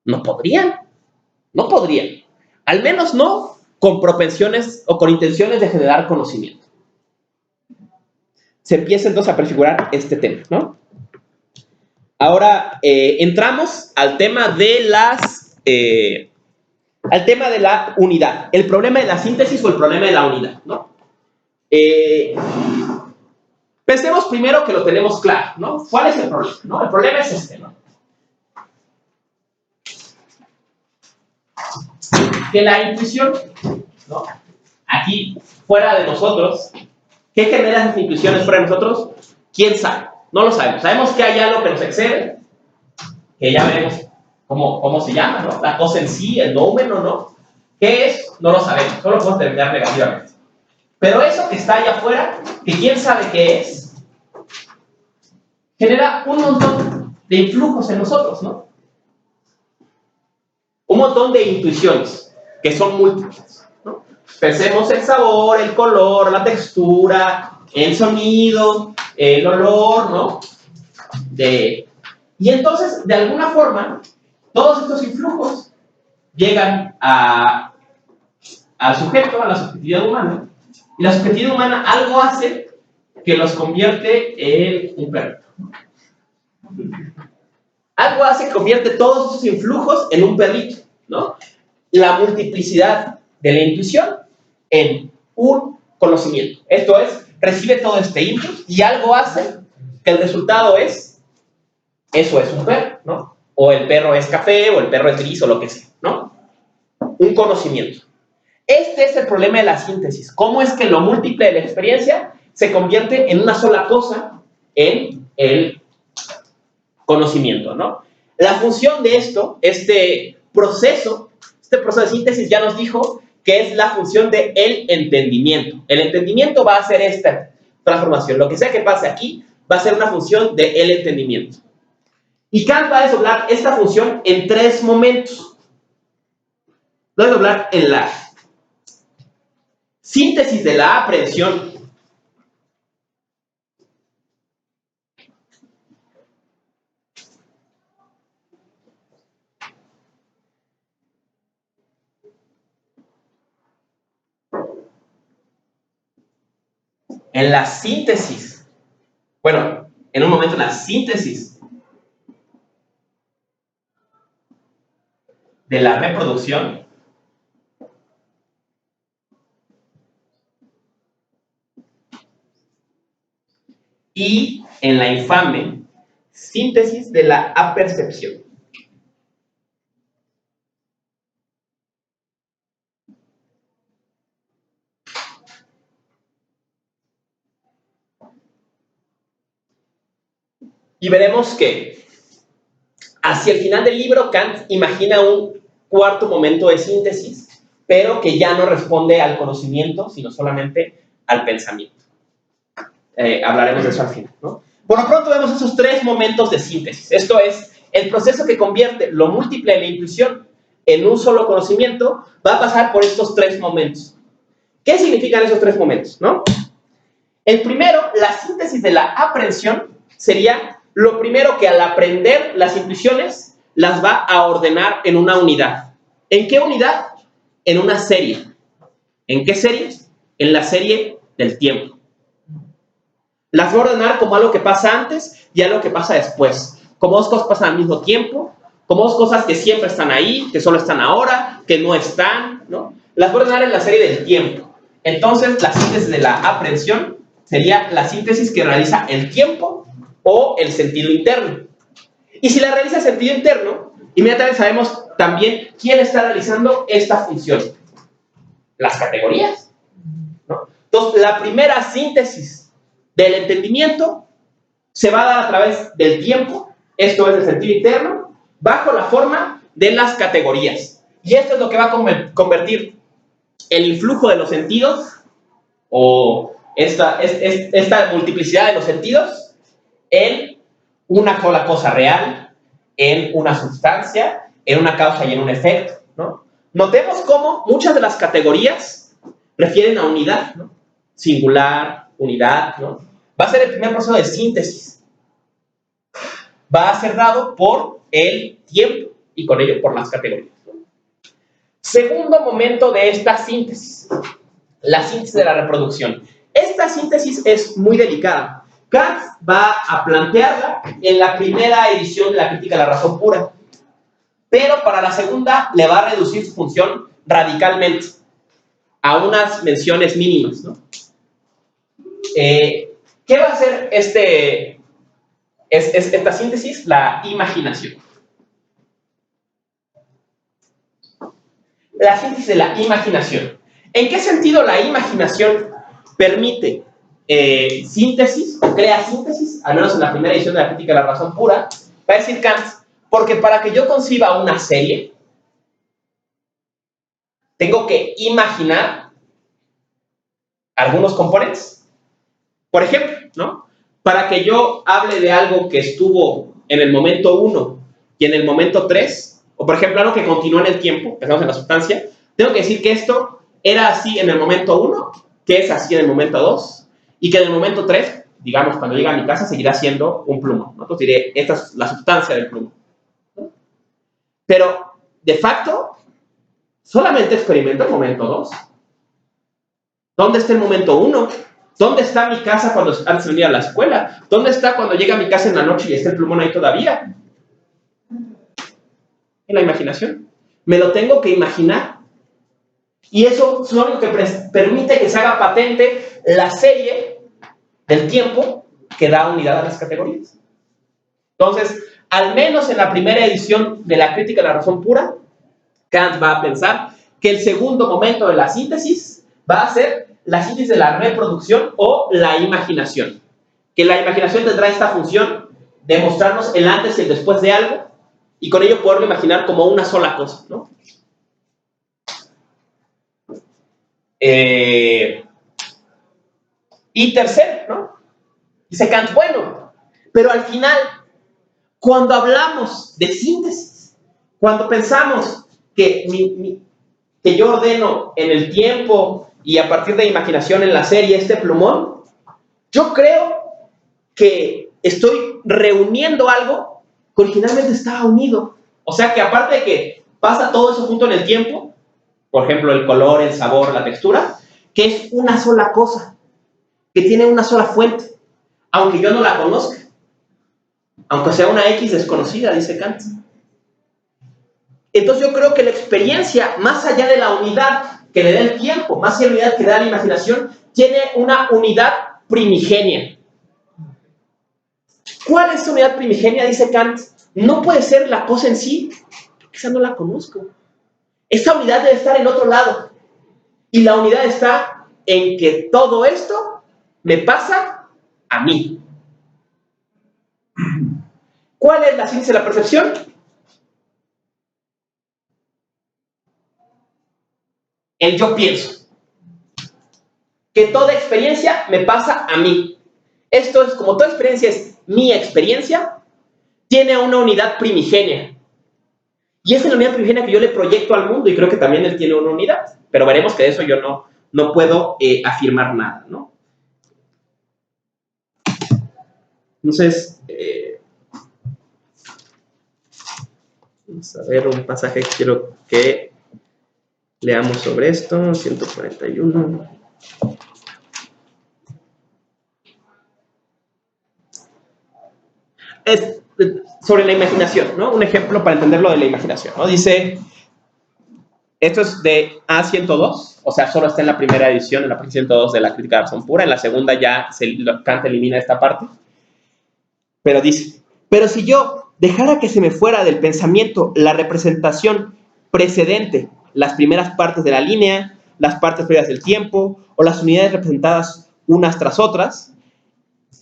No podrían. No podrían. Al menos no con propensiones o con intenciones de generar conocimiento. Se empieza entonces a prefigurar este tema, ¿no? Ahora entramos al tema de la unidad, el problema de la síntesis o el problema de la unidad, ¿no? Pensemos primero que lo tenemos claro, ¿no? ¿Cuál es el problema? ¿No? El problema es este, ¿no? Que la intuición, ¿no? Aquí, fuera de nosotros, ¿qué genera esas intuiciones fuera de nosotros? ¿Quién sabe? No lo sabemos. Sabemos que hay algo que nos excede, que ya veremos cómo se llama, ¿no? La cosa en sí, el número, ¿no? ¿Qué es? No lo sabemos. Solo podemos determinar negativamente. Pero eso que está allá afuera, que quién sabe qué es, genera un montón de influjos en nosotros, ¿no? Un montón de intuiciones, que son múltiples, ¿no? Pensemos el sabor, el color, la textura, el sonido, el olor, ¿no? Y entonces, de alguna forma, todos estos influjos llegan al sujeto, a la subjetividad humana, y la subjetividad humana algo hace que los convierte en un perrito. Algo hace que convierte todos esos influjos en un perrito, ¿no? La multiplicidad de la intuición en un conocimiento. Esto es, recibe todo este input y algo hace que el resultado es, eso es un perro, ¿no? O el perro es café, o el perro es gris, o lo que sea, ¿no? Un conocimiento. Este es el problema de la síntesis. ¿Cómo es que lo múltiple de la experiencia se convierte en una sola cosa, en el conocimiento, ¿no? La función de esto, este proceso de síntesis ya nos dijo que es la función del entendimiento. El entendimiento va a hacer esta transformación. Lo que sea que pase aquí va a ser una función del entendimiento. Y Kant va a desdoblar esta función en tres momentos. Lo va a desdoblar en la síntesis de la aprehensión, en la síntesis, bueno, en un momento en la síntesis de la reproducción, y en la infame síntesis de la apercepción. Y veremos que hacia el final del libro Kant imagina un cuarto momento de síntesis, pero que ya no responde al conocimiento, sino solamente al pensamiento. Hablaremos de eso al final, ¿no? Por lo pronto vemos esos tres momentos de síntesis. Esto es, el proceso que convierte lo múltiple de la intuición en un solo conocimiento va a pasar por estos tres momentos. ¿Qué significan esos tres momentos, no? El primero, la síntesis de la aprehensión, sería lo primero que al aprender las intuiciones las va a ordenar en una unidad. ¿En qué unidad? En una serie. ¿En qué serie? En la serie del tiempo. Las va a ordenar como algo que pasa antes y algo que pasa después. Como dos cosas pasan al mismo tiempo, como dos cosas que siempre están ahí, que solo están ahora, que no están, ¿no? Las va a ordenar en la serie del tiempo. Entonces, la síntesis de la aprehensión sería la síntesis que realiza el tiempo o el sentido interno. Y si la realiza el sentido interno, inmediatamente sabemos también quién está realizando esta función. Las categorías, ¿no? Entonces, la primera síntesis del entendimiento se va a dar a través del tiempo, esto es el sentido interno, bajo la forma de las categorías. Y esto es lo que va a convertir el influjo de los sentidos o esta multiplicidad de los sentidos en una sola cosa real, en una sustancia, en una causa y en un efecto, ¿no? Notemos cómo muchas de las categorías refieren a unidad, ¿no? Singular, unidad, ¿no? Va a ser el primer proceso de síntesis. Va a ser dado por el tiempo y con ello por las categorías, ¿no? Segundo momento de esta síntesis, la síntesis de la reproducción. Esta síntesis es muy delicada. Kant va a plantearla en la primera edición de la Crítica de la Razón Pura, pero para la segunda le va a reducir su función radicalmente a unas menciones mínimas, ¿no? ¿Qué va a hacer esta síntesis? La imaginación. La síntesis de la imaginación. ¿En qué sentido la imaginación permite síntesis, o crea síntesis, al menos en la primera edición de la Crítica de la Razón Pura? Va a decir Kant, porque para que yo conciba una serie, tengo que imaginar algunos componentes. Por ejemplo, ¿no? Para que yo hable de algo que estuvo en el momento 1 y en el momento 3, o por ejemplo algo que continúa en el tiempo, pensamos en la sustancia, tengo que decir que esto era así en el momento 1, que es así en el momento 2, y que en el momento 3, digamos, cuando llegue a mi casa, seguirá siendo un plumón, ¿no? Entonces diré, esta es la sustancia del plumón, ¿no? Pero, de facto, solamente experimento el momento 2. ¿Dónde está el momento 1? ¿Dónde está mi casa cuando antes de venir a la escuela? ¿Dónde está cuando llega a mi casa en la noche y está el plumón ahí todavía? En la imaginación. Me lo tengo que imaginar. Y eso es lo que permite que se haga patente la serie del tiempo que da unidad a las categorías. Entonces, al menos en la primera edición de la Crítica de la Razón Pura, Kant va a pensar que el segundo momento de la síntesis va a ser la síntesis de la reproducción o la imaginación. Que la imaginación tendrá esta función de mostrarnos el antes y el después de algo y con ello poderlo imaginar como una sola cosa, ¿no? Y tercero, ¿no? Dice Kant, bueno, pero al final, cuando hablamos de síntesis, cuando pensamos que yo ordeno en el tiempo y a partir de imaginación en la serie este plumón, yo creo que estoy reuniendo algo que originalmente estaba unido. O sea que aparte de que pasa todo eso junto en el tiempo, por ejemplo el color, el sabor, la textura, que es una sola cosa, que tiene una sola fuente, aunque yo no la conozca, aunque sea una X desconocida, dice Kant. Entonces yo creo que la experiencia, más allá de la unidad que le da el tiempo, más allá de la unidad que le da la imaginación, tiene una unidad primigenia. ¿Cuál es esa unidad primigenia? Dice Kant. No puede ser la cosa en sí, porque esa no la conozco. Esa unidad debe estar en otro lado. Y la unidad está en que todo esto me pasa a mí. ¿Cuál es la síntesis de la percepción? El yo pienso. Que toda experiencia me pasa a mí. Esto es, como toda experiencia es mi experiencia, tiene una unidad primigenia. Y esa es la unidad primigenia que yo le proyecto al mundo, y creo que también él tiene una unidad. Pero veremos que de eso yo no puedo afirmar nada, ¿no? Entonces, vamos a ver un pasaje que quiero que leamos sobre esto, 141. Es sobre la imaginación, ¿no? Un ejemplo para entender lo de la imaginación, ¿no? Dice, esto es de A102, o sea, solo está en la primera edición, en la página 102 de la crítica de la razón pura, en la segunda ya Kant elimina esta parte, pero dice, pero si yo dejara que se me fuera del pensamiento la representación precedente, las primeras partes de la línea, las partes previas del tiempo, o las unidades representadas unas tras otras,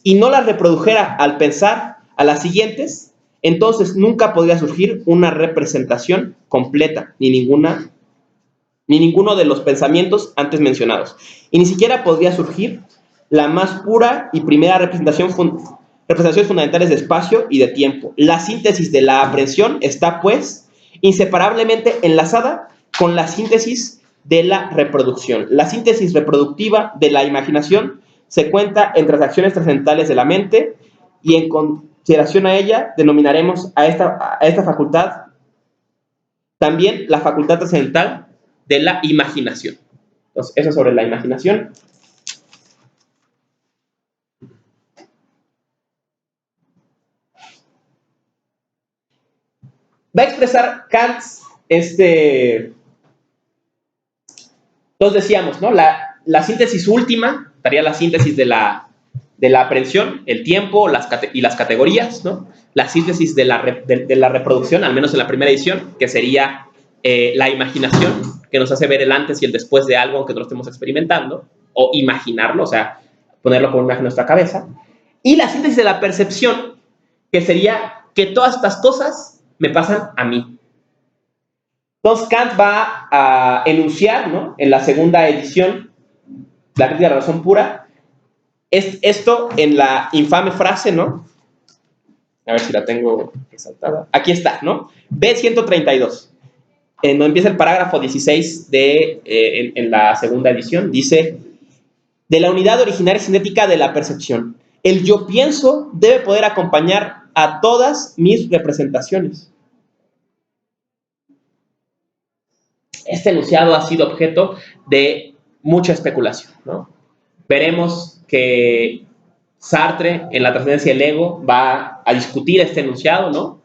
y no las reprodujera al pensar a las siguientes, entonces nunca podría surgir una representación completa, ni ninguno de los pensamientos antes mencionados. Y ni siquiera podría surgir la más pura y primera representaciones fundamentales de espacio y de tiempo. La síntesis de la aprehensión está, pues, inseparablemente enlazada con la síntesis de la reproducción. La síntesis reproductiva de la imaginación se cuenta entre las acciones trascendentales de la mente, y en consideración a ella denominaremos a esta facultad también la facultad trascendental de la imaginación. Entonces, eso sobre la imaginación. Va a expresar Kant entonces decíamos, ¿no? La síntesis última estaría la síntesis de la aprehensión, el tiempo y las categorías, ¿no? La síntesis de la reproducción, al menos en la primera edición, que sería la imaginación, que nos hace ver el antes y el después de algo aunque no lo estemos experimentando, o imaginarlo, o sea, ponerlo como imagen en nuestra cabeza. Y la síntesis de la percepción, que sería que todas estas cosas me pasan a mí. Entonces Kant va a enunciar, ¿no? En la segunda edición, la crítica de la razón pura, es esto en la infame frase, ¿no? A ver si la tengo resaltada. Aquí está, ¿no? B132. En donde empieza el parágrafo 16 en la segunda edición, dice, de la unidad originaria cinética de la percepción. El yo pienso debe poder acompañar a todas mis representaciones. Este enunciado ha sido objeto de mucha especulación, ¿no? Veremos que Sartre, en la trascendencia del ego, va a discutir este enunciado, ¿no?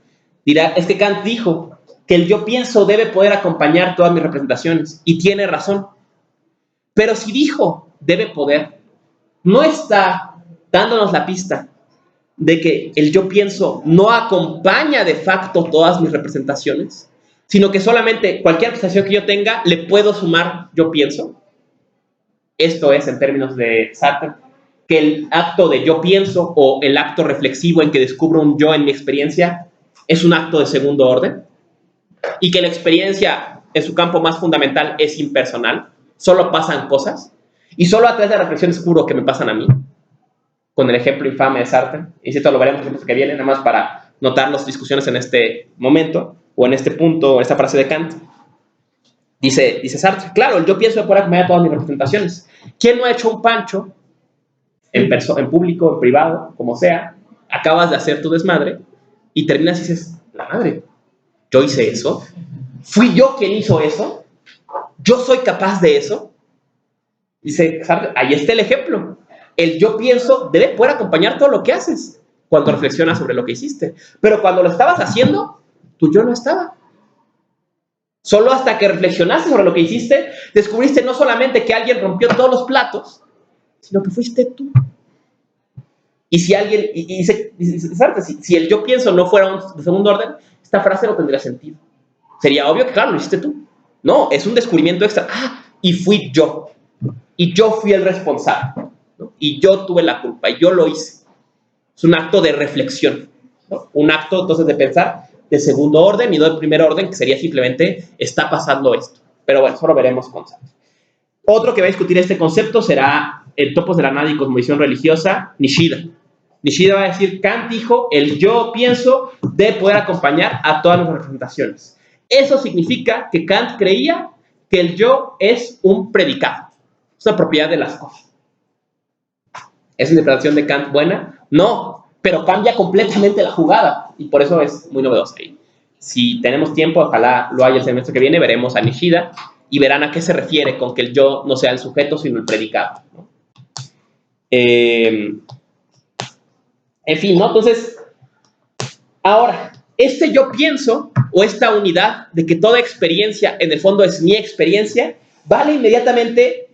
Dirá, es que Kant dijo que el yo pienso debe poder acompañar todas mis representaciones, y tiene razón. Pero si dijo debe poder, no está dándonos la pista de que el yo pienso no acompaña de facto todas mis representaciones, sino que solamente cualquier representación que yo tenga le puedo sumar yo pienso. Esto es, en términos de Sartre, que el acto de yo pienso o el acto reflexivo en que descubro un yo en mi experiencia es un acto de segundo orden, y que la experiencia en su campo más fundamental es impersonal, solo pasan cosas, y solo a través de la reflexión descubro que me pasan a mí, con el ejemplo infame de Sartre. Y esto lo veremos en el que viene, nada más para notar las discusiones en este momento, o en este punto, o esta frase de Kant. Dice Sartre, claro, el yo pienso de poder acompañar todas mis representaciones. ¿Quién no ha hecho un pancho en público, en privado, como sea? Acabas de hacer tu desmadre y terminas y dices, la madre, yo hice eso, fui yo quien hizo eso, yo soy capaz de eso. Dice Sartre, ahí está el ejemplo. El yo pienso debe poder acompañar todo lo que haces cuando reflexionas sobre lo que hiciste. Pero cuando lo estabas haciendo, tu yo no estaba. Solo hasta que reflexionaste sobre lo que hiciste, descubriste no solamente que alguien rompió todos los platos, sino que fuiste tú. Y si alguien, dice Sartre, si el yo pienso no fuera de segundo orden, esta frase no tendría sentido. Sería obvio que, claro, lo hiciste tú. No, es un descubrimiento extra. Ah, y fui yo. Y yo fui el responsable, ¿no? Y yo tuve la culpa, y yo lo hice. Es un acto de reflexión. ¿no? Un acto, entonces, de pensar de segundo orden y no de primer orden, que sería simplemente está pasando esto. Pero bueno, eso lo veremos con Sartre. Otro que va a discutir este concepto será el Topos de la Nada y Cosmovisión Religiosa, Nishida. Nishida va a decir, Kant dijo, el yo pienso debe poder acompañar a todas las representaciones. Eso significa que Kant creía que el yo es un predicado, es una propiedad de las cosas. ¿Es una interpretación de Kant buena? No, pero cambia completamente la jugada y por eso es muy novedosa ahí. Si tenemos tiempo, ojalá lo haya el semestre que viene, veremos a Nishida y verán a qué se refiere con que el yo no sea el sujeto, sino el predicado, ¿no? En fin, ¿no? Entonces, ahora, este yo pienso, o esta unidad de que toda experiencia en el fondo es mi experiencia, vale inmediatamente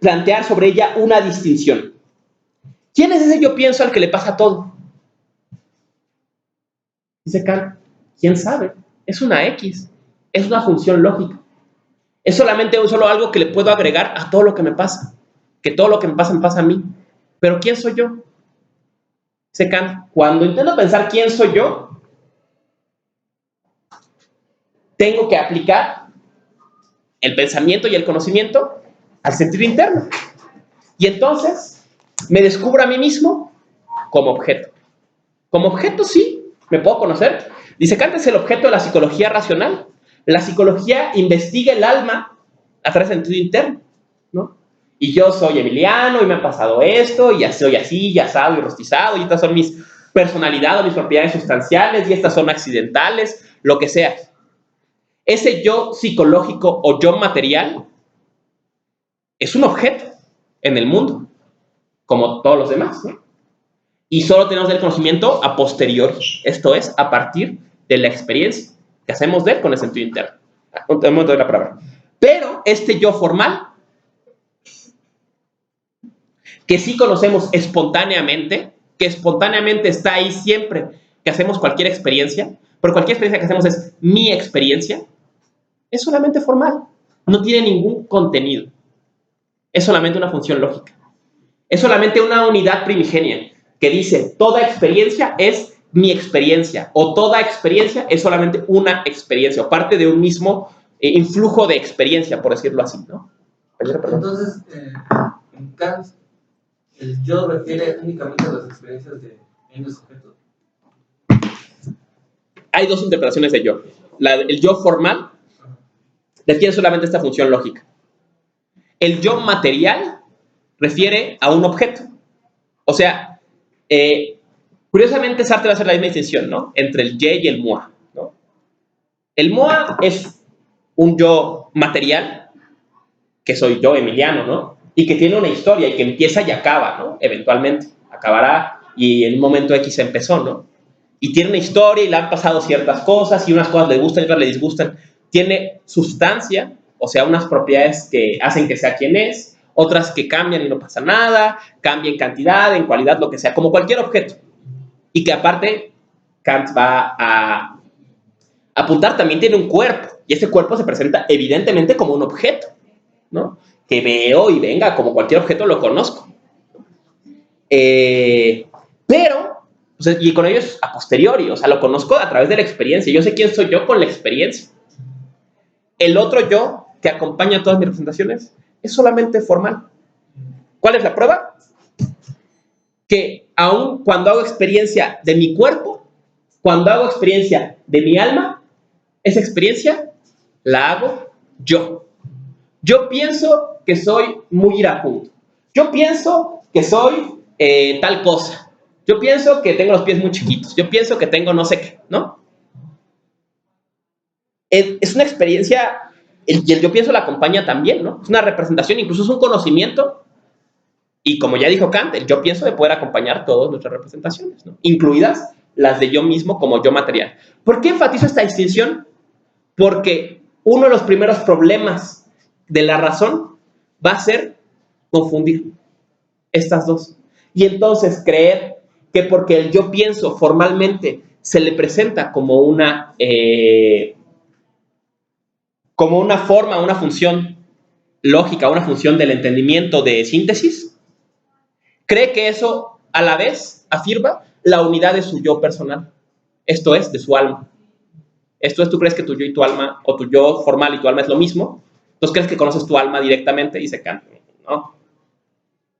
plantear sobre ella una distinción. ¿Quién es ese yo pienso al que le pasa todo? Dice Kant, ¿quién sabe? Es una X, es una función lógica. Es solamente solo algo que le puedo agregar a todo lo que me pasa. Que todo lo que me pasa a mí. Pero ¿quién soy yo? Dice Kant, cuando intento pensar quién soy yo, tengo que aplicar el pensamiento y el conocimiento al sentido interno. Y entonces me descubro a mí mismo como objeto. Como objeto, sí, me puedo conocer. Dice Kant, es el objeto de la psicología racional. La psicología investiga el alma a través del sentido interno, ¿no? Y yo soy Emiliano y me ha pasado esto, y ya soy así, ya asado y rostizado, y estas son mis personalidades, mis propiedades sustanciales, y estas son accidentales, lo que sea. Ese yo psicológico o yo material es un objeto en el mundo, como todos los demás, ¿no? Y solo tenemos el conocimiento a posteriori, esto es, a partir de la experiencia que hacemos de él con el sentido interno. Un momento de la palabra. Pero este yo formal, que sí conocemos espontáneamente, que espontáneamente está ahí siempre que hacemos cualquier experiencia, pero cualquier experiencia que hacemos es mi experiencia, es solamente formal, no tiene ningún contenido, es solamente una función lógica, es solamente una unidad primigenia que dice toda experiencia es mi experiencia, o toda experiencia es solamente una experiencia, o parte de un mismo influjo de experiencia, por decirlo así, ¿no? Entonces, en Kant, el yo refiere únicamente a las experiencias de un sujeto. Hay dos interpretaciones de yo. El yo formal refiere solamente a esta función lógica. El yo material refiere a un objeto. O sea, curiosamente Sartre va a hacer la misma distinción, ¿no? Entre el ye y el moi, ¿no? El moi es un yo material, que soy yo, Emiliano, ¿no? Y que tiene una historia y que empieza y acaba, ¿no? Eventualmente. Acabará y en un momento X empezó, ¿no? Y tiene una historia y le han pasado ciertas cosas y unas cosas le gustan y otras le disgustan. Tiene sustancia, o sea, unas propiedades que hacen que sea quien es, otras que cambian y no pasa nada, cambia en cantidad, en cualidad, lo que sea, como cualquier objeto. Y que aparte Kant va a apuntar, también tiene un cuerpo, y este cuerpo se presenta evidentemente como un objeto, ¿no? Que veo y venga, como cualquier objeto lo conozco. Pero, o sea, y con ello es a posteriori, o sea, lo conozco a través de la experiencia, yo sé quién soy yo con la experiencia. El otro yo, que acompaña todas mis representaciones, es solamente formal. ¿Cuál es la prueba? Que aun cuando hago experiencia de mi cuerpo, cuando hago experiencia de mi alma, esa experiencia la hago yo. Yo pienso que soy muy iracundo. Yo pienso que soy tal cosa. Yo pienso que tengo los pies muy chiquitos. Yo pienso que tengo no sé qué, ¿no? Es una experiencia, y el yo pienso la acompaña también, ¿no? Es una representación, incluso es un conocimiento. Y como ya dijo Kant, el yo pienso de poder acompañar todas nuestras representaciones, ¿no? Incluidas las de yo mismo como yo material. ¿Por qué enfatizo esta distinción? Porque uno de los primeros problemas de la razón va a ser confundir estas dos. Y entonces creer que porque el yo pienso formalmente se le presenta como una forma, una función lógica, una función del entendimiento de síntesis, cree que eso a la vez afirma la unidad de su yo personal. Esto es, de su alma. Esto es, tú crees que tu yo y tu alma, o tu yo formal y tu alma es lo mismo, entonces crees que conoces tu alma directamente, dice Kant. No.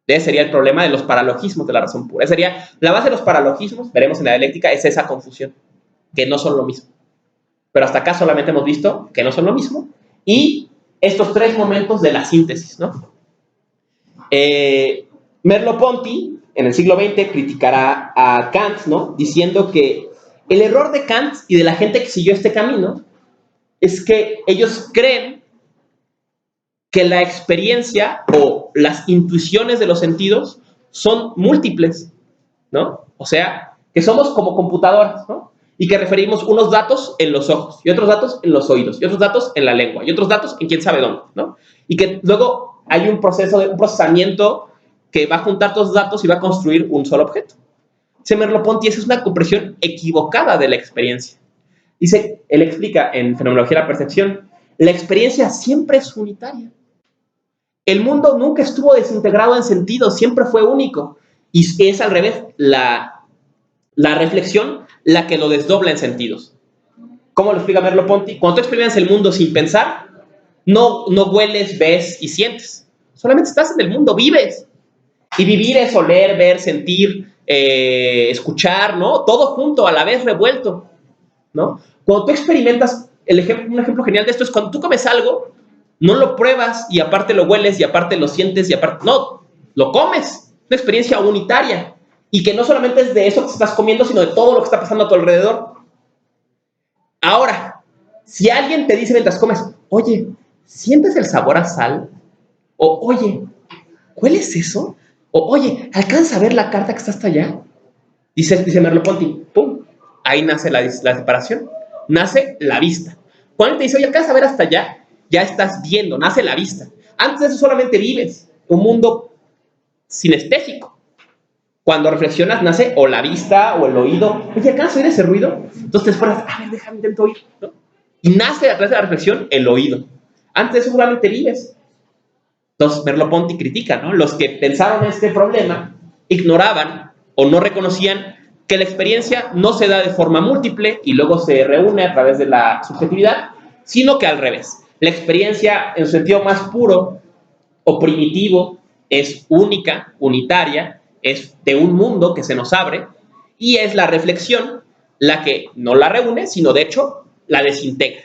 Ese sería el problema de los paralogismos de la razón pura. Esa sería la base de los paralogismos, veremos en la dialéctica, es esa confusión, que no son lo mismo. Pero hasta acá solamente hemos visto que no son lo mismo, y estos tres momentos de la síntesis, ¿no? Merleau-Ponty, en el siglo XX, criticará a Kant, ¿no? Diciendo que el error de Kant y de la gente que siguió este camino es que ellos creen que la experiencia o las intuiciones de los sentidos son múltiples, ¿no? O sea, que somos como computadoras, ¿no? Y que referimos unos datos en los ojos, y otros datos en los oídos, y otros datos en la lengua, y otros datos en quién sabe dónde, ¿no? Y que luego hay un procesamiento que va a juntar todos los datos y va a construir un solo objeto. Dice Merleau-Ponty, esa es una comprensión equivocada de la experiencia. Dice, él explica en Fenomenología de la Percepción, la experiencia siempre es unitaria. El mundo nunca estuvo desintegrado en sentidos, siempre fue único. Y es al revés, la reflexión la que lo desdobla en sentidos. ¿Cómo lo explica Merleau-Ponty? Cuando tú experimentas el mundo sin pensar, no hueles, ves y sientes. Solamente estás en el mundo, vives. Y vivir es oler, ver, sentir, escuchar, ¿no? Todo junto, a la vez revuelto, ¿no? Cuando tú experimentas, un ejemplo genial de esto es cuando tú comes algo, no lo pruebas y aparte lo hueles y aparte lo sientes y aparte, no, lo comes. Una experiencia unitaria. Y que no solamente es de eso que estás comiendo, sino de todo lo que está pasando a tu alrededor. Ahora, si alguien te dice mientras comes, oye, ¿sientes el sabor a sal? O, oye, ¿hueles eso? O, oye, ¿alcanza a ver la carta que está hasta allá? Dice Merleau-Ponty, ¡pum! Ahí nace la separación. Nace la vista. Cuando te dice, oye, ¿alcanza a ver hasta allá? Ya estás viendo, nace la vista. Antes de eso solamente vives un mundo sinestésico. Cuando reflexionas, nace o la vista o el oído. Oye, ¿acaso oír ese ruido? Entonces te esfuerzas, a ver, déjame intento oír, ¿no? Y nace a través de la reflexión el oído. Antes de eso solamente vives. Entonces Merleau-Ponty critica, ¿no? Los que pensaron este problema ignoraban o no reconocían que la experiencia no se da de forma múltiple y luego se reúne a través de la subjetividad, sino que al revés. La experiencia, en su sentido más puro o primitivo, es única, unitaria, es de un mundo que se nos abre, y es la reflexión la que no la reúne, sino de hecho la desintegra.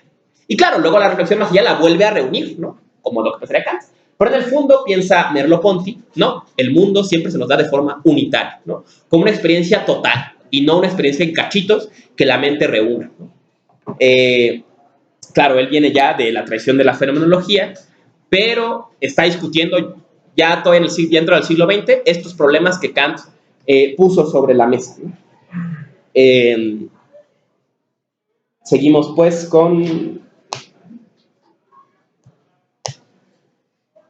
Y claro, luego la reflexión más allá la vuelve a reunir, ¿no? Como lo que pensaría Kant. Pero en el fondo, piensa Merleau-Ponty, no, el mundo siempre se nos da de forma unitaria, ¿no? Como una experiencia total, y no una experiencia en cachitos que la mente reúna, ¿no? Claro, él viene ya de la tradición de la fenomenología, pero está discutiendo ya todavía dentro del siglo XX estos problemas que Kant puso sobre la mesa, ¿no? Seguimos pues con...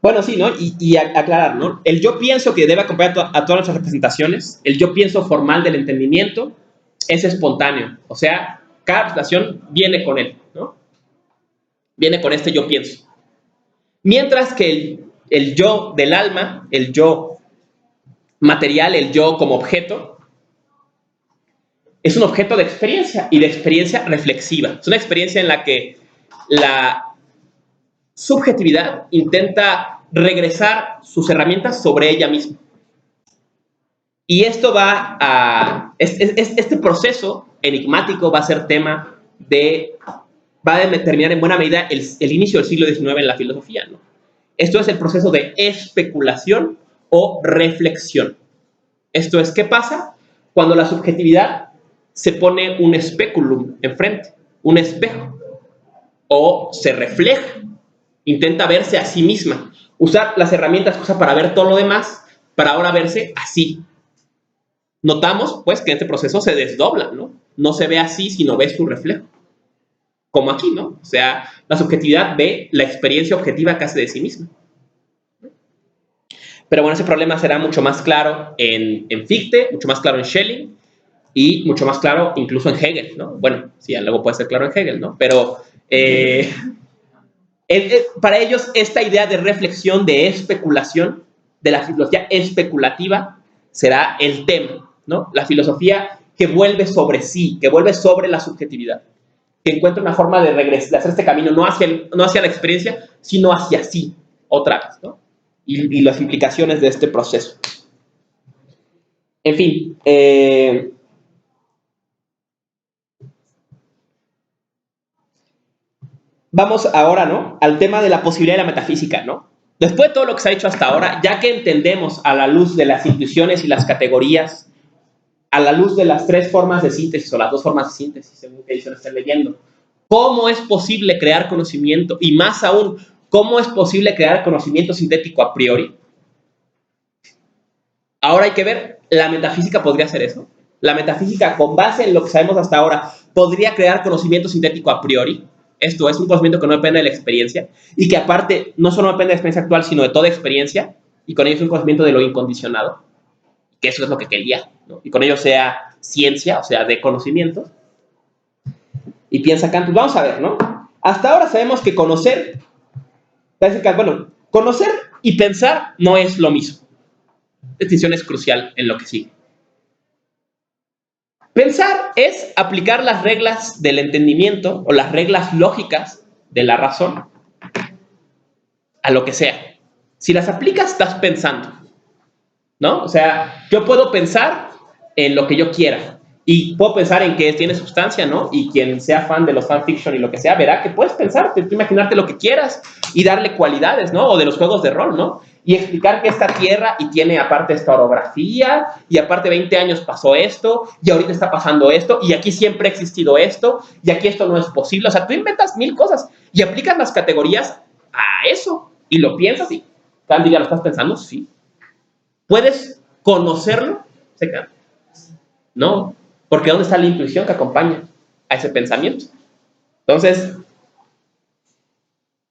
Bueno, sí, ¿no? Y aclarar, ¿no? El yo pienso que debe acompañar a todas nuestras representaciones, el yo pienso formal del entendimiento, es espontáneo. O sea, cada representación viene con él, ¿no? Viene con este yo pienso. Mientras que el yo del alma, el yo material, el yo como objeto, es un objeto de experiencia y de experiencia reflexiva. Es una experiencia en la que la subjetividad intenta regresar sus herramientas sobre ella misma. Y esto va a... Este proceso enigmático va a ser tema de... va a determinar en buena medida el inicio del siglo XIX en la filosofía, ¿no? Esto es el proceso de especulación o reflexión. Esto es, ¿qué pasa? Cuando la subjetividad se pone un speculum enfrente, un espejo, o se refleja, intenta verse a sí misma, usar las herramientas que usa para ver todo lo demás, para ahora verse así. Notamos, pues, que este proceso se desdobla, ¿no? No se ve así, sino ve su reflejo. Como aquí, ¿no? O sea, la subjetividad ve la experiencia objetiva que hace de sí misma. Pero bueno, ese problema será mucho más claro en Fichte, mucho más claro en Schelling y mucho más claro incluso en Hegel, ¿no? Bueno, sí, luego puede ser claro en Hegel, ¿no? Pero para ellos esta idea de reflexión, de especulación, de la filosofía especulativa, será el tema. ¿no? La filosofía que vuelve sobre sí, que vuelve sobre la subjetividad, que encuentra una forma de regresar, de hacer este camino no hacia la experiencia, sino hacia sí, otra vez, ¿no? Y las implicaciones de este proceso. En fin, vamos ahora, ¿no?, al tema de la posibilidad de la metafísica, ¿no? Después de todo lo que se ha hecho hasta ahora, ya que entendemos a la luz de las intuiciones y las categorías, a la luz de las tres formas de síntesis o las dos formas de síntesis, según qué edición estén leyendo, ¿cómo es posible crear conocimiento? Y más aún, ¿cómo es posible crear conocimiento sintético a priori? Ahora hay que ver, ¿la metafísica podría hacer eso? ¿La metafísica, con base en lo que sabemos hasta ahora, podría crear conocimiento sintético a priori? Esto es un conocimiento que no depende de la experiencia y que aparte no solo depende de la experiencia actual, sino de toda experiencia, y con ello es un conocimiento de lo incondicionado, que eso es lo que quería, ¿no? Y con ello sea ciencia, o sea, de conocimiento. Y piensa Kant, pues vamos a ver, ¿no? Hasta ahora sabemos que conocer, bueno, conocer y pensar no es lo mismo. La distinción es crucial en lo que sigue. Pensar es aplicar las reglas del entendimiento o las reglas lógicas de la razón a lo que sea. Si las aplicas, estás pensando, ¿no? O sea, yo puedo pensar en lo que yo quiera y puedo pensar en que tiene sustancia, ¿no? Y quien sea fan de los fanfiction y lo que sea, verá que puedes pensar, tú imaginarte lo que quieras y darle cualidades, ¿no? O de los juegos de rol, ¿no? Y explicar que esta tierra y tiene aparte esta orografía y aparte 20 años pasó esto y ahorita está pasando esto y aquí siempre ha existido esto y aquí esto no es posible. O sea, tú inventas mil cosas y aplicas las categorías a eso y lo piensas y Candy, ¿ya lo estás pensando? Sí. ¿Puedes conocerlo? No, porque ¿dónde está la intuición que acompaña a ese pensamiento? Entonces,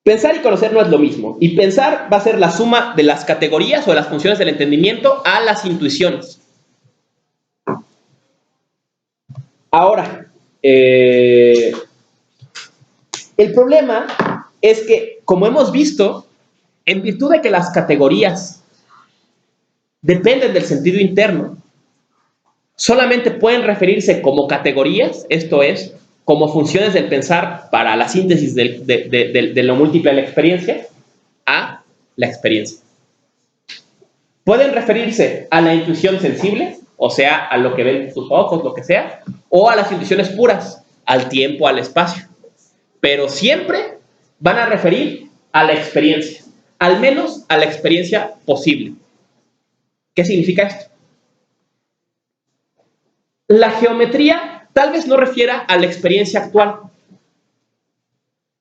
pensar y conocer no es lo mismo. Y pensar va a ser la suma de las categorías o de las funciones del entendimiento a las intuiciones. Ahora, el problema es que, como hemos visto, en virtud de que las categorías dependen del sentido interno, solamente pueden referirse como categorías, esto es, como funciones del pensar para la síntesis de lo múltiple de la experiencia, a la experiencia. Pueden referirse a la intuición sensible, o sea, a lo que ven tus ojos, lo que sea, o a las intuiciones puras, al tiempo, al espacio. Pero siempre van a referir a la experiencia, al menos a la experiencia posible. ¿Qué significa esto? La geometría tal vez no refiera a la experiencia actual,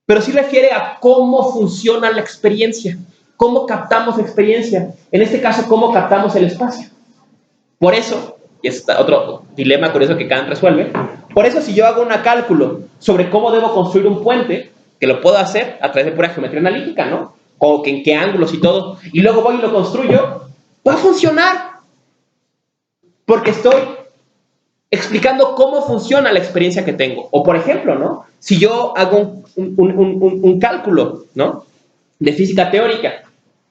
pero sí refiere a cómo funciona la experiencia, cómo captamos la experiencia, en este caso, cómo captamos el espacio. Por eso, y es otro dilema curioso que Kant resuelve, por eso si yo hago un cálculo sobre cómo debo construir un puente, que lo puedo hacer a través de pura geometría analítica, ¿no? Como que en qué ángulos y todo, y luego voy y lo construyo, va a funcionar, porque estoy explicando cómo funciona la experiencia que tengo. O por ejemplo, ¿no?, si yo hago un cálculo, ¿no?, de física teórica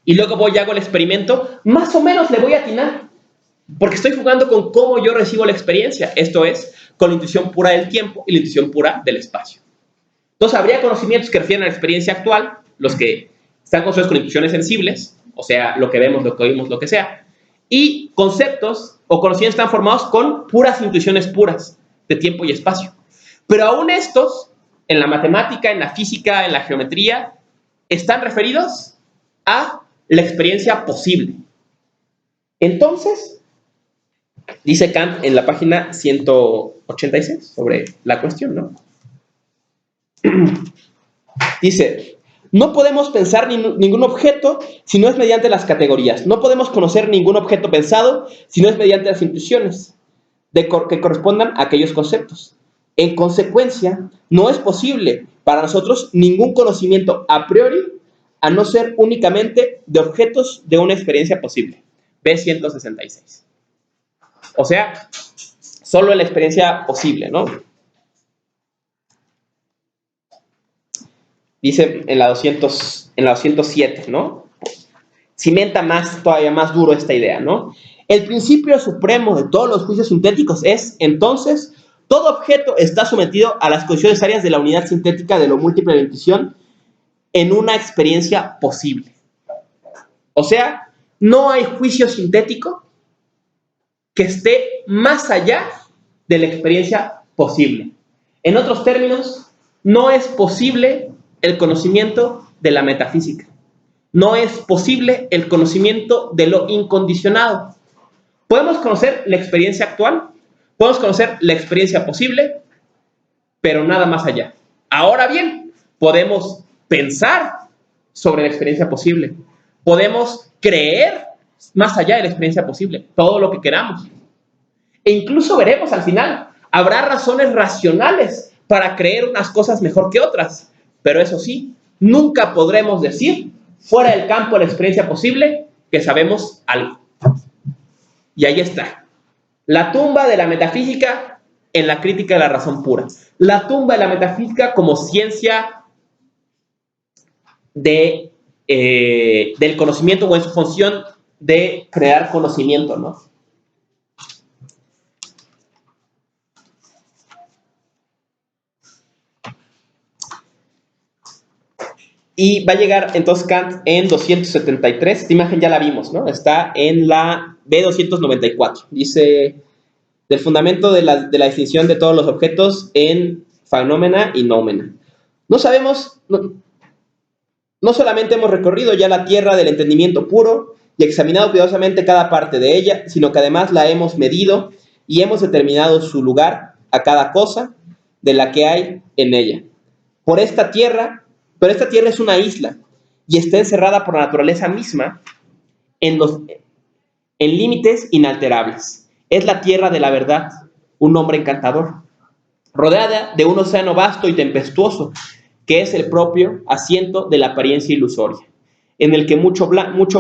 y luego voy y hago el experimento, más o menos le voy a atinar, porque estoy jugando con cómo yo recibo la experiencia, esto es, con la intuición pura del tiempo y la intuición pura del espacio. Entonces habría conocimientos que refieren a la experiencia actual, los que están construidos con intuiciones sensibles, o sea, lo que vemos, lo que oímos, lo que sea, y conceptos o conocimientos están formados con puras intuiciones puras de tiempo y espacio. Pero aún estos, en la matemática, en la física, en la geometría, están referidos a la experiencia posible. Entonces, dice Kant en la página 186 sobre la cuestión, ¿no? Dice, no podemos pensar ningún objeto si no es mediante las categorías. No podemos conocer ningún objeto pensado si no es mediante las intuiciones que correspondan a aquellos conceptos. En consecuencia, no es posible para nosotros ningún conocimiento a priori a no ser únicamente de objetos de una experiencia posible. B166. O sea, solo en la experiencia posible, ¿no? Dice en la 207, ¿no? Cimenta todavía más duro esta idea, ¿no? El principio supremo de todos los juicios sintéticos es, entonces, todo objeto está sometido a las condiciones necesarias de la unidad sintética de lo múltiple de la intuición en una experiencia posible. O sea, no hay juicio sintético que esté más allá de la experiencia posible. En otros términos, no es posible el conocimiento de la metafísica. No es posible el conocimiento de lo incondicionado. Podemos conocer la experiencia actual, podemos conocer la experiencia posible, pero nada más allá. Ahora bien, podemos pensar sobre la experiencia posible. Podemos creer más allá de la experiencia posible, todo lo que queramos. E incluso veremos al final, habrá razones racionales para creer unas cosas mejor que otras. Pero eso sí, nunca podremos decir, fuera del campo de la experiencia posible, que sabemos algo. Y ahí está. La tumba de la metafísica en la crítica de la razón pura. La tumba de la metafísica como ciencia del conocimiento o en su función de crear conocimiento, ¿no? Y va a llegar entonces Kant en 273. Esta imagen ya la vimos, ¿no? Está en la B294. Dice, del fundamento de la distinción de todos los objetos en phenomena y noumena. No sabemos, no solamente hemos recorrido ya la tierra del entendimiento puro y examinado cuidadosamente cada parte de ella, sino que además la hemos medido y hemos determinado su lugar a cada cosa de la que hay en ella. Pero esta tierra es una isla y está encerrada por la naturaleza misma en límites inalterables. Es la tierra de la verdad, un nombre encantador, rodeada de un océano vasto y tempestuoso, que es el propio asiento de la apariencia ilusoria, en el que mucho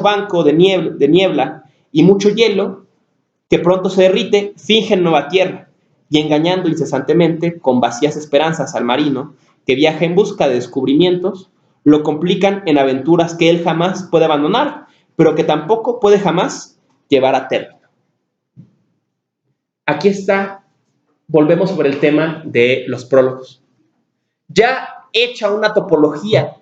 banco de niebla y mucho hielo, que pronto se derrite, fingen nueva tierra, y engañando incesantemente con vacías esperanzas al marino, que viaja en busca de descubrimientos, lo complican en aventuras que él jamás puede abandonar, pero que tampoco puede jamás llevar a término. Aquí está, volvemos sobre el tema de los prólogos. Ya hecha una topología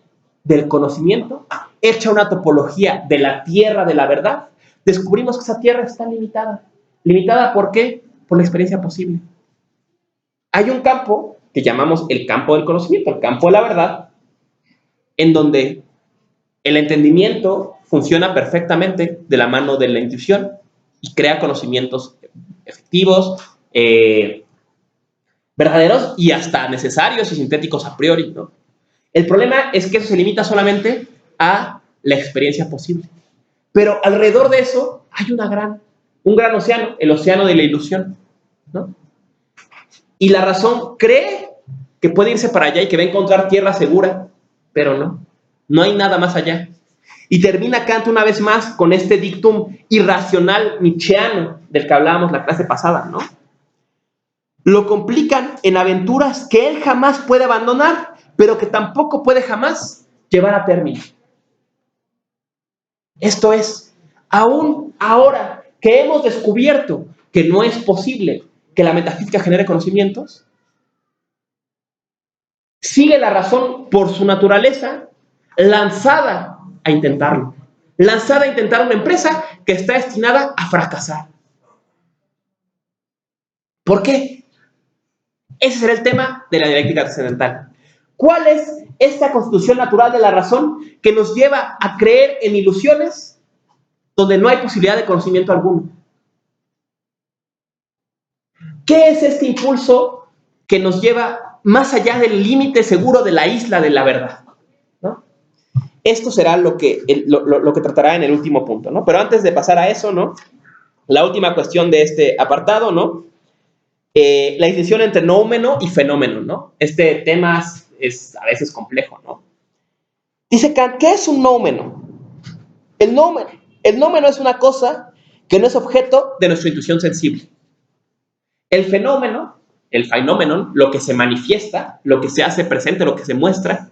del conocimiento, hecha una topología de la tierra de la verdad, descubrimos que esa tierra está limitada. ¿Limitada por qué? Por la experiencia posible. Hay un campo que llamamos el campo del conocimiento, el campo de la verdad, en donde el entendimiento funciona perfectamente de la mano de la intuición y crea conocimientos efectivos, verdaderos y hasta necesarios y sintéticos a priori, ¿no? El problema es que eso se limita solamente a la experiencia posible. Pero alrededor de eso hay un gran océano, el océano de la ilusión, ¿no? Y la razón cree que puede irse para allá y que va a encontrar tierra segura, pero no hay nada más allá. Y termina Kant una vez más con este dictum irracional nietzscheano del que hablábamos la clase pasada, ¿no? Lo complican en aventuras que él jamás puede abandonar, pero que tampoco puede jamás llevar a término. Esto es, aún ahora que hemos descubierto que no es posible que la metafísica genere conocimientos, sigue la razón por su naturaleza lanzada a intentarlo. Lanzada a intentar una empresa que está destinada a fracasar. ¿Por qué? Ese será el tema de la dialéctica trascendental. ¿Cuál es esta constitución natural de la razón que nos lleva a creer en ilusiones donde no hay posibilidad de conocimiento alguno? ¿Qué es este impulso que nos lleva más allá del límite seguro de la isla de la verdad? ¿No? Esto será lo que tratará en el último punto, ¿no? Pero antes de pasar a eso, ¿no? La última cuestión de este apartado, ¿no? La distinción entre noumeno y fenómeno, ¿no? Este tema es a veces complejo, ¿no? Dice Kant, ¿qué es un noumeno? El noumeno es una cosa que no es objeto de nuestra intuición sensible. El fenómeno, el phenomenon, lo que se manifiesta, lo que se hace presente, lo que se muestra,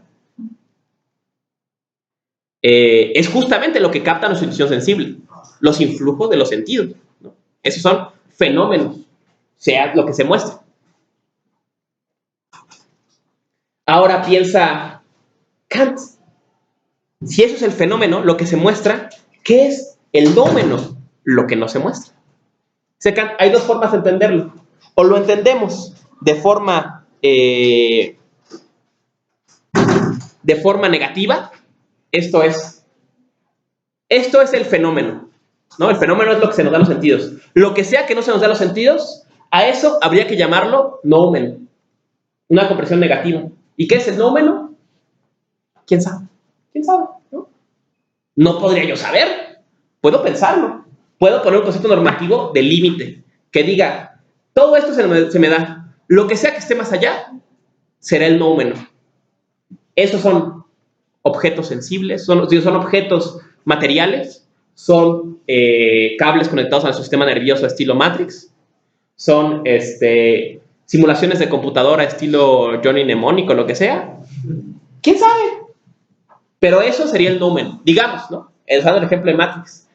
es justamente lo que capta nuestra intuición sensible, los influjos de los sentidos, ¿no? Esos son fenómenos, sea lo que se muestra. Ahora piensa Kant. Si eso es el fenómeno, lo que se muestra, ¿qué es el nómeno? Lo que no se muestra. Dice Kant, hay dos formas de entenderlo. O lo entendemos de forma negativa. Esto es el fenómeno, ¿no? El fenómeno es lo que se nos da los sentidos. Lo que sea que no se nos da los sentidos, a eso habría que llamarlo nomen. Una comprensión negativa. ¿Y qué es el nómeno? ¿Quién sabe? ¿Quién sabe? ¿No? No podría yo saber. Puedo pensarlo. Puedo poner un concepto normativo de límite que diga, todo esto se me da. Lo que sea que esté más allá será el nómeno. Esos son objetos sensibles, son objetos materiales, son cables conectados al sistema nervioso estilo Matrix, son simulaciones de computadora estilo Johnny Mnemonic o lo que sea. ¿Quién sabe? Pero eso sería el nómeno, digamos, ¿no? Usando el ejemplo de Matrix.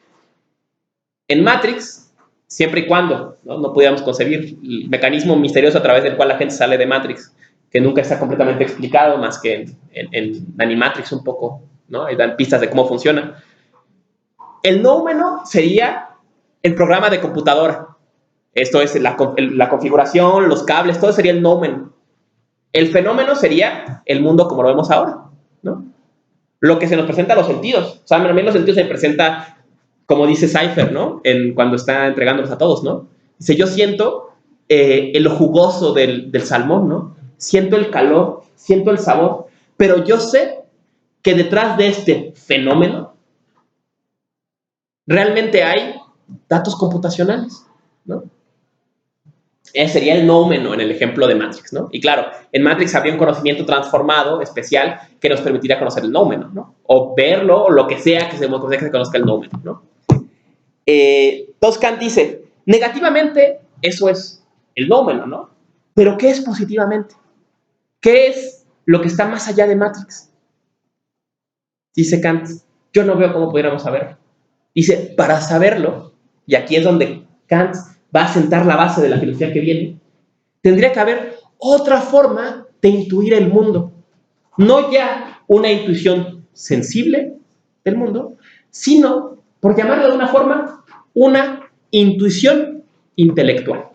En Matrix, siempre y cuando no pudiéramos concebir el mecanismo misterioso a través del cual la gente sale de Matrix, que nunca está completamente explicado, más que en Animatrix un poco, ¿no? Y dan pistas de cómo funciona. El nómeno sería el programa de computadora. Esto es la configuración, los cables, todo sería el nómeno. El fenómeno sería el mundo como lo vemos ahora, ¿no? Lo que se nos presenta a los sentidos. O sea, a mí los sentidos se presenta, como dice Cypher, ¿no? Cuando está entregándolos a todos, ¿no? Dice, yo siento el jugoso del salmón, ¿no? Siento el calor, siento el sabor, pero yo sé que detrás de este fenómeno realmente hay datos computacionales, ¿no? Ese sería el nómeno en el ejemplo de Matrix, ¿no? Y claro, en Matrix había un conocimiento transformado, especial, que nos permitiría conocer el nómeno, ¿no? O verlo, o lo que sea que se conozca el nómeno, ¿no? Entonces Kant dice, negativamente, eso es el nómeno, ¿no? Pero ¿qué es positivamente? ¿Qué es lo que está más allá de Matrix? Dice Kant, yo no veo cómo pudiéramos saberlo. Dice, para saberlo, y aquí es donde Kant va a sentar la base de la filosofía que viene, tendría que haber otra forma de intuir el mundo. No ya una intuición sensible del mundo, sino, por llamarlo de una forma, una intuición intelectual.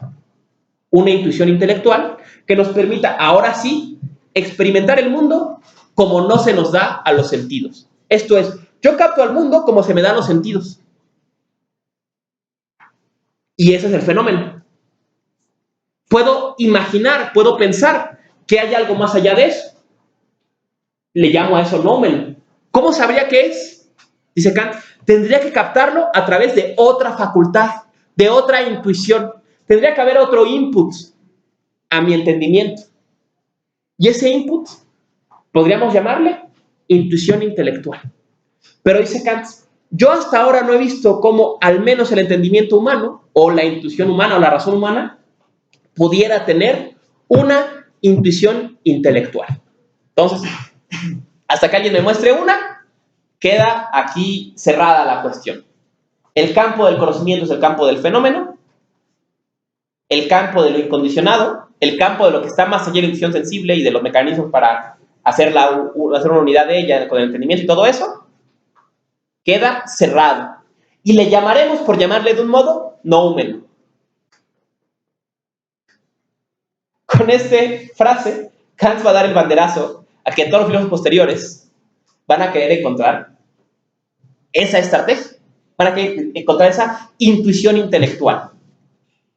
Una intuición intelectual que nos permita, ahora sí, experimentar el mundo como no se nos da a los sentidos. Esto es, yo capto al mundo como se me dan los sentidos. Y ese es el fenómeno. Puedo imaginar, puedo pensar que hay algo más allá de eso. Le llamo a eso nómeno. ¿Cómo sabría qué es? Dice Kant, tendría que captarlo a través de otra facultad, de otra intuición. Tendría que haber otro input a mi entendimiento. Y ese input podríamos llamarle intuición intelectual. Pero dice Kant, yo hasta ahora no he visto cómo al menos el entendimiento humano, o la intuición humana, o la razón humana, pudiera tener una intuición intelectual. Entonces, hasta que alguien me muestre una, queda aquí cerrada la cuestión. El campo del conocimiento es el campo del fenómeno, el campo de lo incondicionado, el campo de lo que está más allá de la intuición sensible y de los mecanismos para hacer una unidad de ella con el entendimiento y todo eso, queda cerrado. Y le llamaremos, por llamarle de un modo, noumen. Con esta frase, Kant va a dar el banderazo a que todos los filósofos posteriores van a querer encontrar esa estrategia, van a querer encontrar esa intuición intelectual.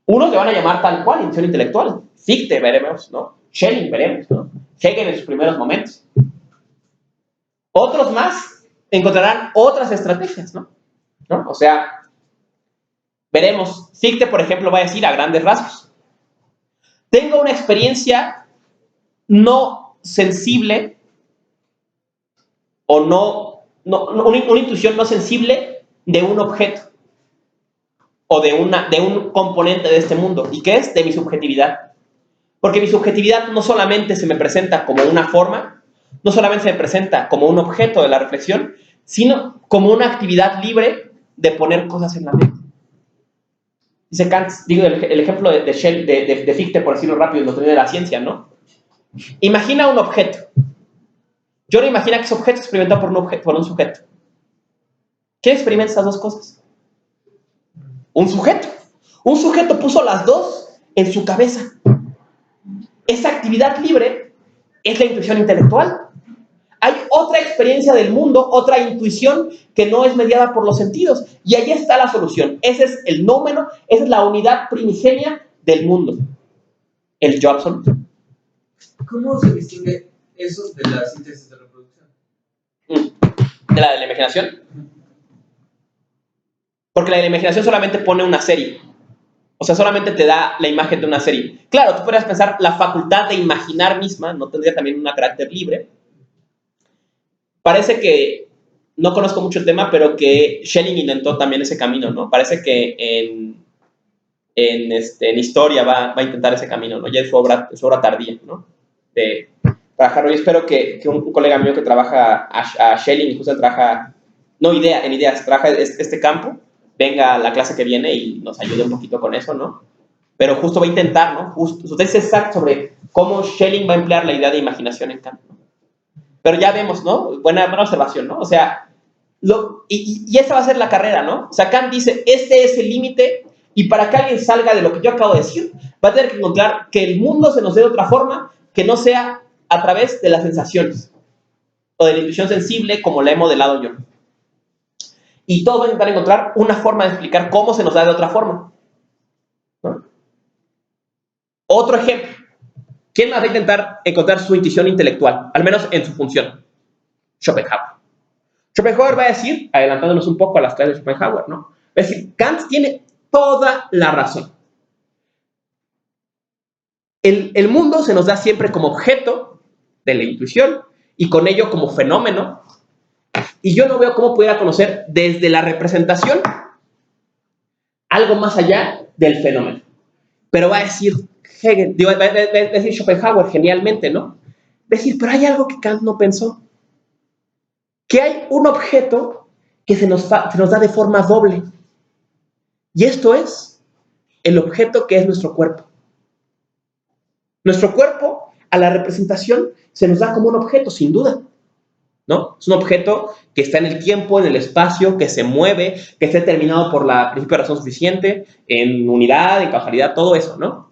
Unos le van a llamar tal cual intuición intelectual. Fichte veremos, ¿no? Schelling veremos, ¿no? Hegel en sus primeros momentos. Otros más encontrarán otras estrategias, ¿no? O sea, veremos. Fichte, por ejemplo, va a decir a grandes rasgos: tengo una experiencia no sensible o una intuición no sensible de un objeto o de un componente de este mundo. ¿Y qué es? De mi subjetividad. Porque mi subjetividad no solamente se me presenta como una forma, no solamente se me presenta como un objeto de la reflexión, sino como una actividad libre de poner cosas en la mente. Dice Kant, digo el ejemplo de Fichte, por decirlo rápido, lo de la ciencia, ¿no? Imagina un objeto. John imagina que ese objeto es experimentado por un sujeto. ¿Quién experimenta esas dos cosas? Un sujeto. Un sujeto puso las dos en su cabeza. Esa actividad libre es la intuición intelectual. Hay otra experiencia del mundo, otra intuición que no es mediada por los sentidos. Y ahí está la solución. Ese es el nómeno, esa es la unidad primigenia del mundo. El yo absoluto. ¿Cómo se distingue eso de la síntesis de reproducción? ¿De la imaginación? Porque la de la imaginación solamente pone una serie. O sea, solamente te da la imagen de una serie. Claro, tú podrías pensar, la facultad de imaginar misma, ¿no tendría también un carácter libre? Parece que, no conozco mucho el tema, pero que Schelling intentó también ese camino, ¿no? Parece que en historia va a intentar ese camino, ¿no? Ya es su obra tardía, ¿no? De trabajarlo. Yo espero que un colega mío que trabaja a Schelling, justo trabaja, no en ideas, trabaja este campo, venga a la clase que viene y nos ayude un poquito con eso, ¿no? Pero justo va a intentar, ¿no? Su tesis exacta sobre cómo Schelling va a emplear la idea de imaginación en Kant. Pero ya vemos, ¿no? Buena observación, ¿no? O sea, y esa va a ser la carrera, ¿no? O sea, Kant dice, este es el límite, y para que alguien salga de lo que yo acabo de decir, va a tener que encontrar que el mundo se nos dé de otra forma que no sea a través de las sensaciones o de la intuición sensible como la he modelado yo. Y todos van a intentar encontrar una forma de explicar cómo se nos da de otra forma, ¿no? Otro ejemplo. ¿Quién más va a intentar encontrar su intuición intelectual? Al menos en su función. Schopenhauer. Schopenhauer va a decir, adelantándonos un poco a las clases de Schopenhauer, ¿no? Va a decir, Kant tiene toda la razón. El mundo se nos da siempre como objeto de la intuición y con ello como fenómeno. Y yo no veo cómo pudiera conocer desde la representación algo más allá del fenómeno. Pero va a decir Hegel, va a decir Schopenhauer genialmente, ¿no? Va a decir, pero hay algo que Kant no pensó. Que hay un objeto que se nos da de forma doble. Y esto es el objeto que es nuestro cuerpo. Nuestro cuerpo, a la representación, se nos da como un objeto, sin duda, ¿no? Es un objeto que está en el tiempo, en el espacio, que se mueve, que está determinado por la principio de razón suficiente, en unidad, en causalidad, todo eso, ¿no?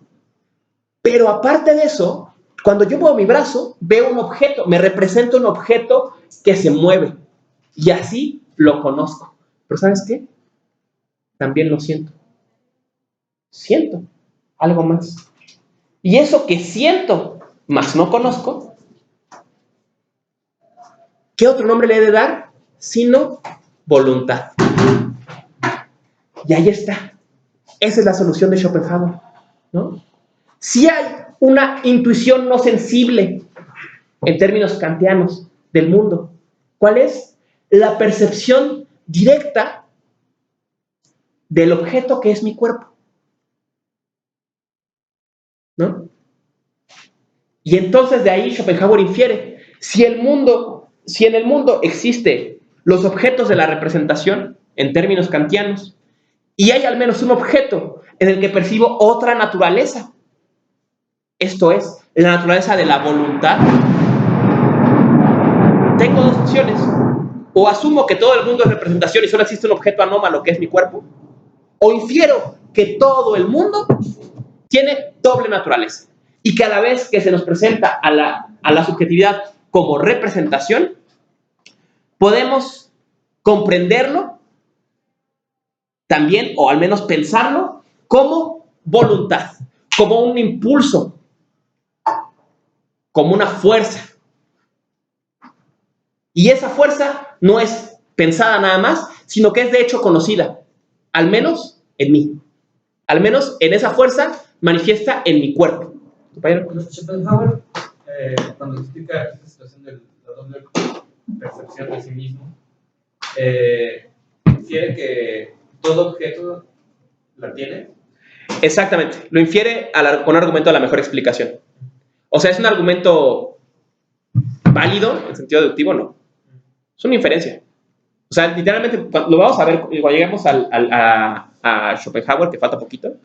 Pero aparte de eso, cuando yo muevo mi brazo, veo un objeto, me representa un objeto que se mueve. Y así lo conozco. Pero ¿sabes qué? También lo siento. Siento algo más. Y eso que siento, más no conozco, ¿qué otro nombre le he de dar? Sino voluntad. Y ahí está. Esa es la solución de Schopenhauer, ¿no? Si hay una intuición no sensible, en términos kantianos, del mundo, ¿cuál es? La percepción directa del objeto que es mi cuerpo, ¿no? Y entonces de ahí Schopenhauer infiere, si en el mundo existe los objetos de la representación, en términos kantianos, y hay al menos un objeto en el que percibo otra naturaleza, esto es, la naturaleza de la voluntad, tengo dos opciones. O asumo que todo el mundo es representación y solo existe un objeto anómalo que es mi cuerpo, o infiero que todo el mundo tiene doble naturaleza y que a la vez que se nos presenta a la subjetividad como representación, podemos comprenderlo también, o al menos pensarlo, como voluntad, como un impulso, como una fuerza. Y esa fuerza no es pensada nada más, sino que es de hecho conocida, al menos en mí. Al menos en esa fuerza manifiesta en mi cuerpo. Schopenhauer, cuando explica esta situación de la doble percepción de sí mismo, quiere que todo objeto la tiene. Exactamente, lo infiere con un argumento a la mejor explicación. O sea, es un argumento válido en sentido deductivo, no. Es una inferencia. O sea, literalmente, lo vamos a ver cuando lleguemos a a Schopenhauer, que falta poquito.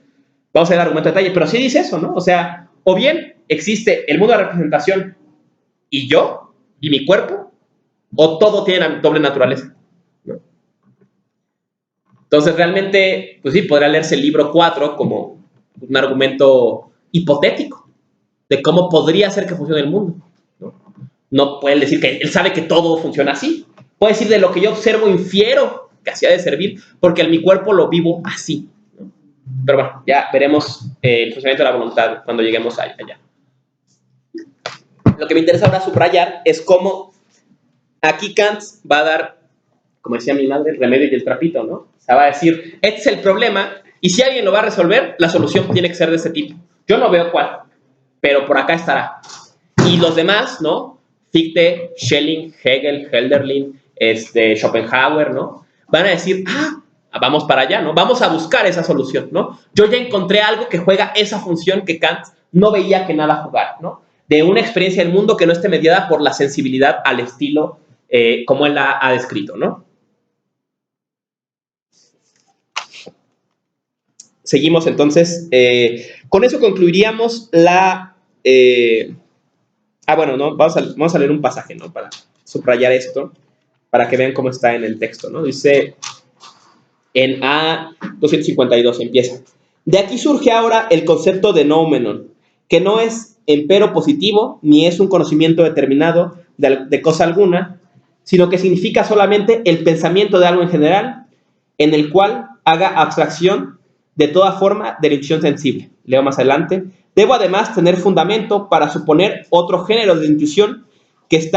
Vamos a ver el argumento de detalle, pero sí dice eso, ¿no? O sea, o bien existe el mundo de la representación y yo, y mi cuerpo, o todo tiene doble naturaleza, ¿no? Entonces, realmente, pues sí, podría leerse el libro 4 como un argumento hipotético de cómo podría ser que funcione el mundo, ¿no? No puede decir que él sabe que todo funciona así. Puede decir de lo que yo observo infiero que así ha de servir, porque en mi cuerpo lo vivo así, ¿no? Pero bueno, ya veremos el funcionamiento de la voluntad cuando lleguemos allá. Lo que me interesa ahora subrayar es cómo aquí Kant va a dar, como decía mi madre, el remedio y el trapito, ¿no? O sea, va a decir, este es el problema, y si alguien lo va a resolver, la solución tiene que ser de este tipo. Yo no veo cuál, pero por acá estará. Y los demás, ¿no? Fichte, Schelling, Hegel, Hölderlin, Schopenhauer, ¿no? Van a decir, vamos para allá, ¿no? Vamos a buscar esa solución, ¿no? Yo ya encontré algo que juega esa función que Kant no veía que nada jugara, ¿no? De una experiencia del mundo que no esté mediada por la sensibilidad al estilo como él la ha descrito, ¿no? Seguimos entonces. Con eso concluiríamos la... bueno, ¿no? Vamos a leer un pasaje, ¿no? Para subrayar esto, para que vean cómo está en el texto, ¿no? Dice en A252, empieza. De aquí surge ahora el concepto de noumenon, que no es empero positivo, ni es un conocimiento determinado de cosa alguna, sino que significa solamente el pensamiento de algo en general, en el cual haga abstracción de toda forma de intuición sensible. Leo más adelante. Debo además tener fundamento para suponer otro género de intuición que es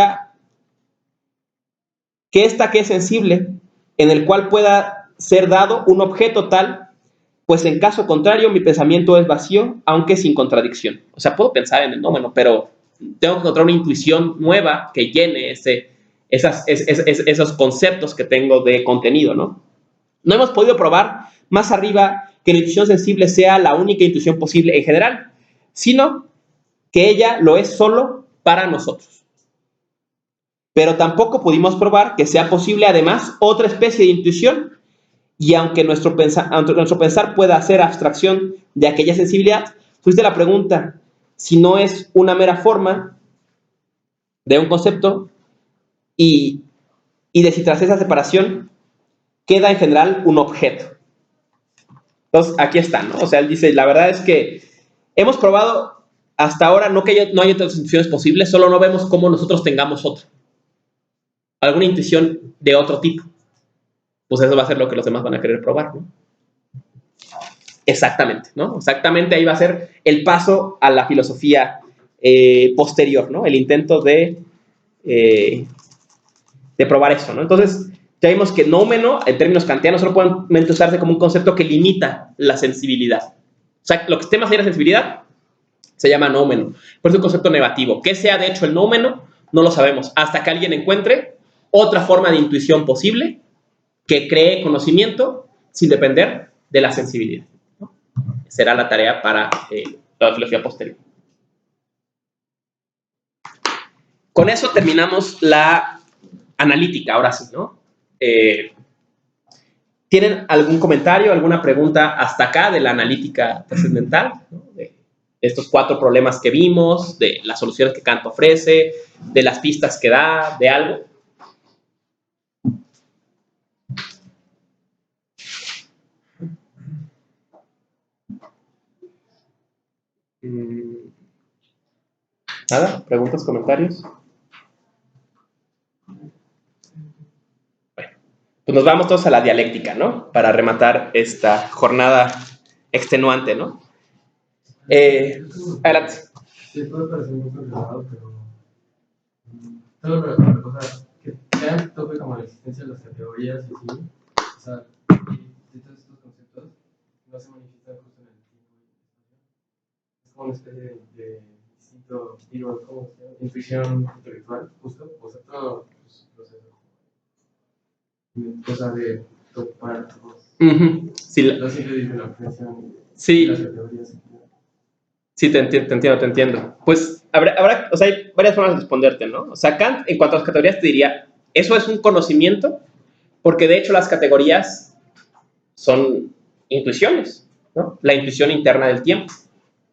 sensible, en el cual pueda ser dado un objeto tal, pues en caso contrario mi pensamiento es vacío, aunque sin contradicción. O sea, puedo pensar en el nómeno, pero tengo que encontrar una intuición nueva que llene esos conceptos que tengo de contenido, ¿no? No hemos podido probar más arriba que la intuición sensible sea la única intuición posible en general, sino que ella lo es solo para nosotros. Pero tampoco pudimos probar que sea posible además otra especie de intuición, y aunque nuestro pensar pueda hacer abstracción de aquella sensibilidad, surge la pregunta si no es una mera forma de un concepto y de si tras esa separación queda en general un objeto. Entonces, aquí está, ¿no? O sea, él dice, la verdad es que hemos probado hasta ahora, no que no hay otras intuiciones posibles, solo no vemos cómo nosotros tengamos otra. Alguna intuición de otro tipo. Pues eso va a ser lo que los demás van a querer probar, ¿no? Exactamente, ¿no? Exactamente ahí va a ser el paso a la filosofía posterior, ¿no? El intento de probar eso, ¿no? Entonces, ya vimos que noumeno, en términos kantianos, solo puede usarse como un concepto que limita la sensibilidad. O sea, lo que esté más allá de la sensibilidad se llama noumeno. Por eso es un concepto negativo. ¿Qué sea, de hecho, el noumeno? No lo sabemos. Hasta que alguien encuentre otra forma de intuición posible que cree conocimiento sin depender de la sensibilidad, ¿no? Será la tarea para la filosofía posterior. Con eso terminamos la analítica, ahora sí, ¿no? ¿Tienen algún comentario, alguna pregunta hasta acá de la analítica trascendental, ¿no? De estos 4 problemas que vimos, de las soluciones que Kant ofrece, de las pistas que da, de algo? ¿Nada? ¿Preguntas, comentarios? Bueno, pues nos vamos todos a la dialéctica, ¿no? Para rematar esta jornada extenuante, ¿no? Adelante. Sí, puede parecer un poco elevado, pero todo lo cosa que Kant toque como la existencia de las categorías y así, o sea, y todos estos conceptos no se manifiestan justo en el tiempo y el espacio. Es como una especie de distinto, digo, ¿cómo se llama? Intuición intelectual, justo, o sea, todo pues, proceso. Cosa de topar todos. Sí, La síntesis de la creación. Sí. Las categorías. Sí, te entiendo. Pues o sea, hay varias formas de responderte, ¿no? O sea, Kant, en cuanto a las categorías, te diría, eso es un conocimiento, porque de hecho las categorías son intuiciones, ¿no? La intuición interna del tiempo.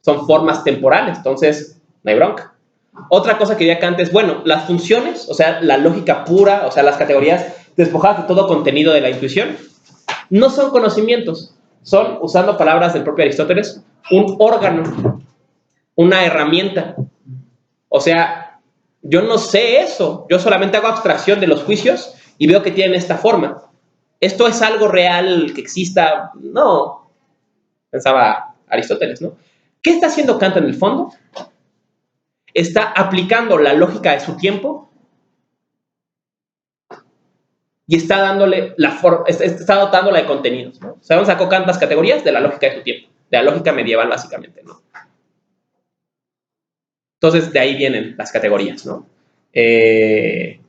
Son formas temporales, entonces no hay bronca. Otra cosa que diría Kant es, bueno, las funciones, o sea, la lógica pura, o sea, las categorías despojadas de todo contenido de la intuición, no son conocimientos, son, usando palabras del propio Aristóteles, un órgano, una herramienta. O sea, yo no sé eso, yo solamente hago abstracción de los juicios y veo que tienen esta forma. ¿Esto es algo real que exista? No, pensaba Aristóteles, ¿no? ¿Qué está haciendo Kant en el fondo? Está aplicando la lógica de su tiempo y está dándole la forma, está dotándola de contenidos, ¿no? O sea, sacó Kant las categorías de la lógica de su tiempo, de la lógica medieval, básicamente, ¿no? Entonces, de ahí vienen las categorías, ¿no?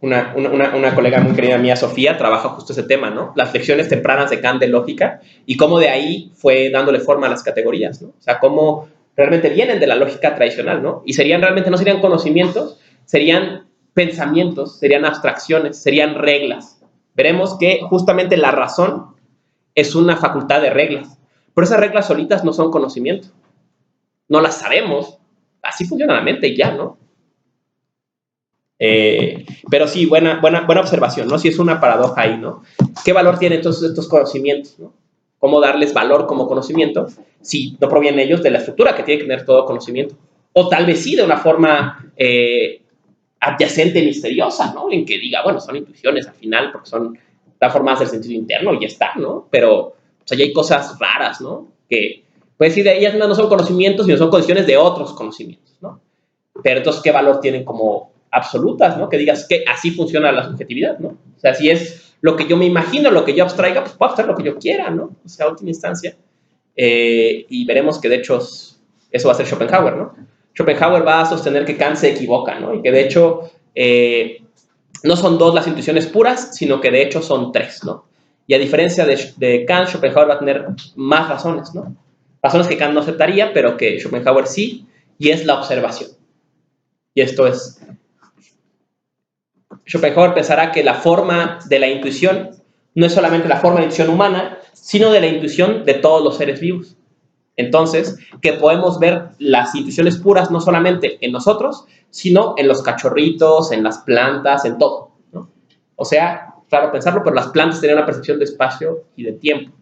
Una colega muy querida mía, Sofía, trabaja justo ese tema, ¿no? Las lecciones tempranas de Kant de lógica y cómo de ahí fue dándole forma a las categorías, ¿no? O sea, cómo realmente vienen de la lógica tradicional, ¿no? Y realmente no serían conocimientos, serían pensamientos, serían abstracciones, serían reglas. Veremos que justamente la razón es una facultad de reglas, pero esas reglas solitas no son conocimiento, no las sabemos, así funciona la mente y ya, ¿no? Pero sí, buena observación, ¿no? Sí es una paradoja ahí, ¿no? ¿Qué valor tienen entonces estos conocimientos, ¿no? ¿Cómo darles valor como conocimiento si no provienen ellos de la estructura que tiene que tener todo conocimiento? O tal vez sí de una forma adyacente, misteriosa, ¿no? En que diga, bueno, son intuiciones al final porque son la forma del sentido interno y ya está, ¿no? Pero, o sea, ya hay cosas raras, ¿no? Que, puedes decir, de ellas no son conocimientos, sino son condiciones de otros conocimientos, ¿no? Pero entonces, ¿qué valor tienen como absolutas, ¿no? Que digas que así funciona la subjetividad, ¿no? O sea, si es lo que yo me imagino, lo que yo abstraiga, pues puedo hacer lo que yo quiera, ¿no? O sea, a última instancia. Y veremos que de hecho eso va a ser Schopenhauer, ¿no? Schopenhauer va a sostener que Kant se equivoca, ¿no? Y que de hecho no son dos las intuiciones puras, sino que de hecho son tres, ¿no? Y a diferencia de Kant, Schopenhauer va a tener más razones, ¿no? Razones que Kant no aceptaría, pero que Schopenhauer sí, y es la observación. Y esto es, Schopenhauer pensará que la forma de la intuición no es solamente la forma de intuición humana, sino de la intuición de todos los seres vivos. Entonces, que podemos ver las intuiciones puras no solamente en nosotros, sino en los cachorritos, en las plantas, en todo, ¿no? O sea, claro pensarlo, pero las plantas tienen una percepción de espacio y de tiempo.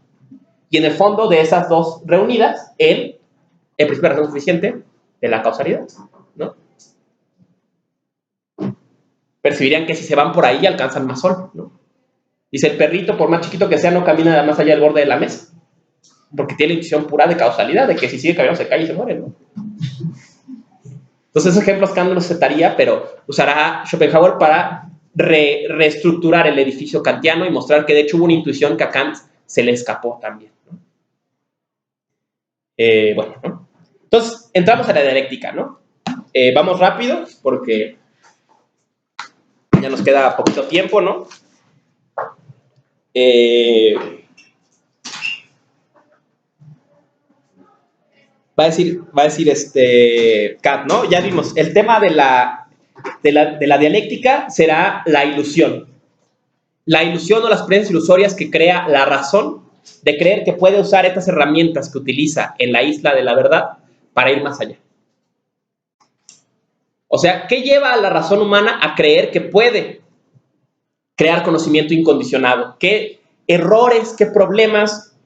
Y en el fondo de esas dos reunidas, el principio de razón suficiente de la causalidad, ¿no? Percibirían que si se van por ahí alcanzan más sol, ¿no? Dice, el perrito, por más chiquito que sea, no camina más allá del borde de la mesa, porque tiene la intuición pura de causalidad, de que si sigue caminando se cae y se muere, ¿no? Entonces, esos ejemplos Kant no los aceptaría, pero usará Schopenhauer para reestructurar el edificio kantiano y mostrar que de hecho hubo una intuición que a Kant se le escapó también, ¿no? Bueno, ¿no? Entonces, entramos a la dialéctica, ¿no? Vamos rápido, porque ya nos queda poquito tiempo, ¿no? Va a decir Kant, ¿no? Ya vimos, el tema de la dialéctica será la ilusión. La ilusión o las experiencias ilusorias que crea la razón de creer que puede usar estas herramientas que utiliza en la isla de la verdad para ir más allá. O sea, ¿qué lleva a la razón humana a creer que puede crear conocimiento incondicionado? ¿Qué errores, qué problemas,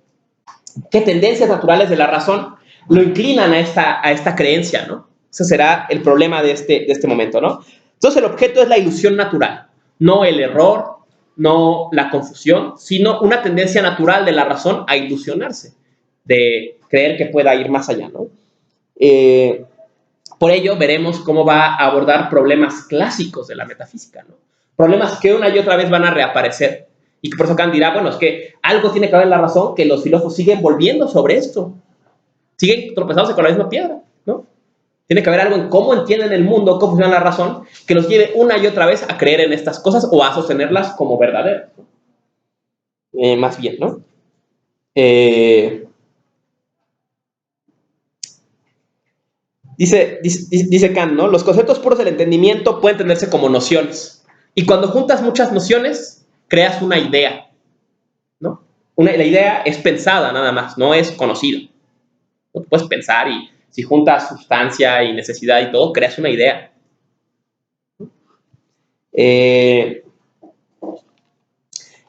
qué tendencias naturales de la razón lo inclinan a esta creencia, ¿no? Ese será el problema de este momento, ¿no? Entonces, el objeto es la ilusión natural, no el error, no la confusión, sino una tendencia natural de la razón a ilusionarse, de creer que pueda ir más allá, ¿no? Por ello, veremos cómo va a abordar problemas clásicos de la metafísica, ¿no? Problemas que una y otra vez van a reaparecer. Y que por eso Kant dirá, bueno, es que algo tiene que haber en la razón, que los filósofos siguen volviendo sobre esto. Siguen tropezándose con la misma piedra, ¿no? Tiene que haber algo en cómo entienden el mundo, cómo funciona la razón, que los lleve una y otra vez a creer en estas cosas o a sostenerlas como verdaderas, ¿no? Más bien, ¿no? Dice Kant, ¿no? Los conceptos puros del entendimiento pueden entenderse como nociones. Y cuando juntas muchas nociones, creas una idea, ¿no? la idea es pensada nada más, no es conocida. No puedes pensar y si juntas sustancia y necesidad y todo, creas una idea.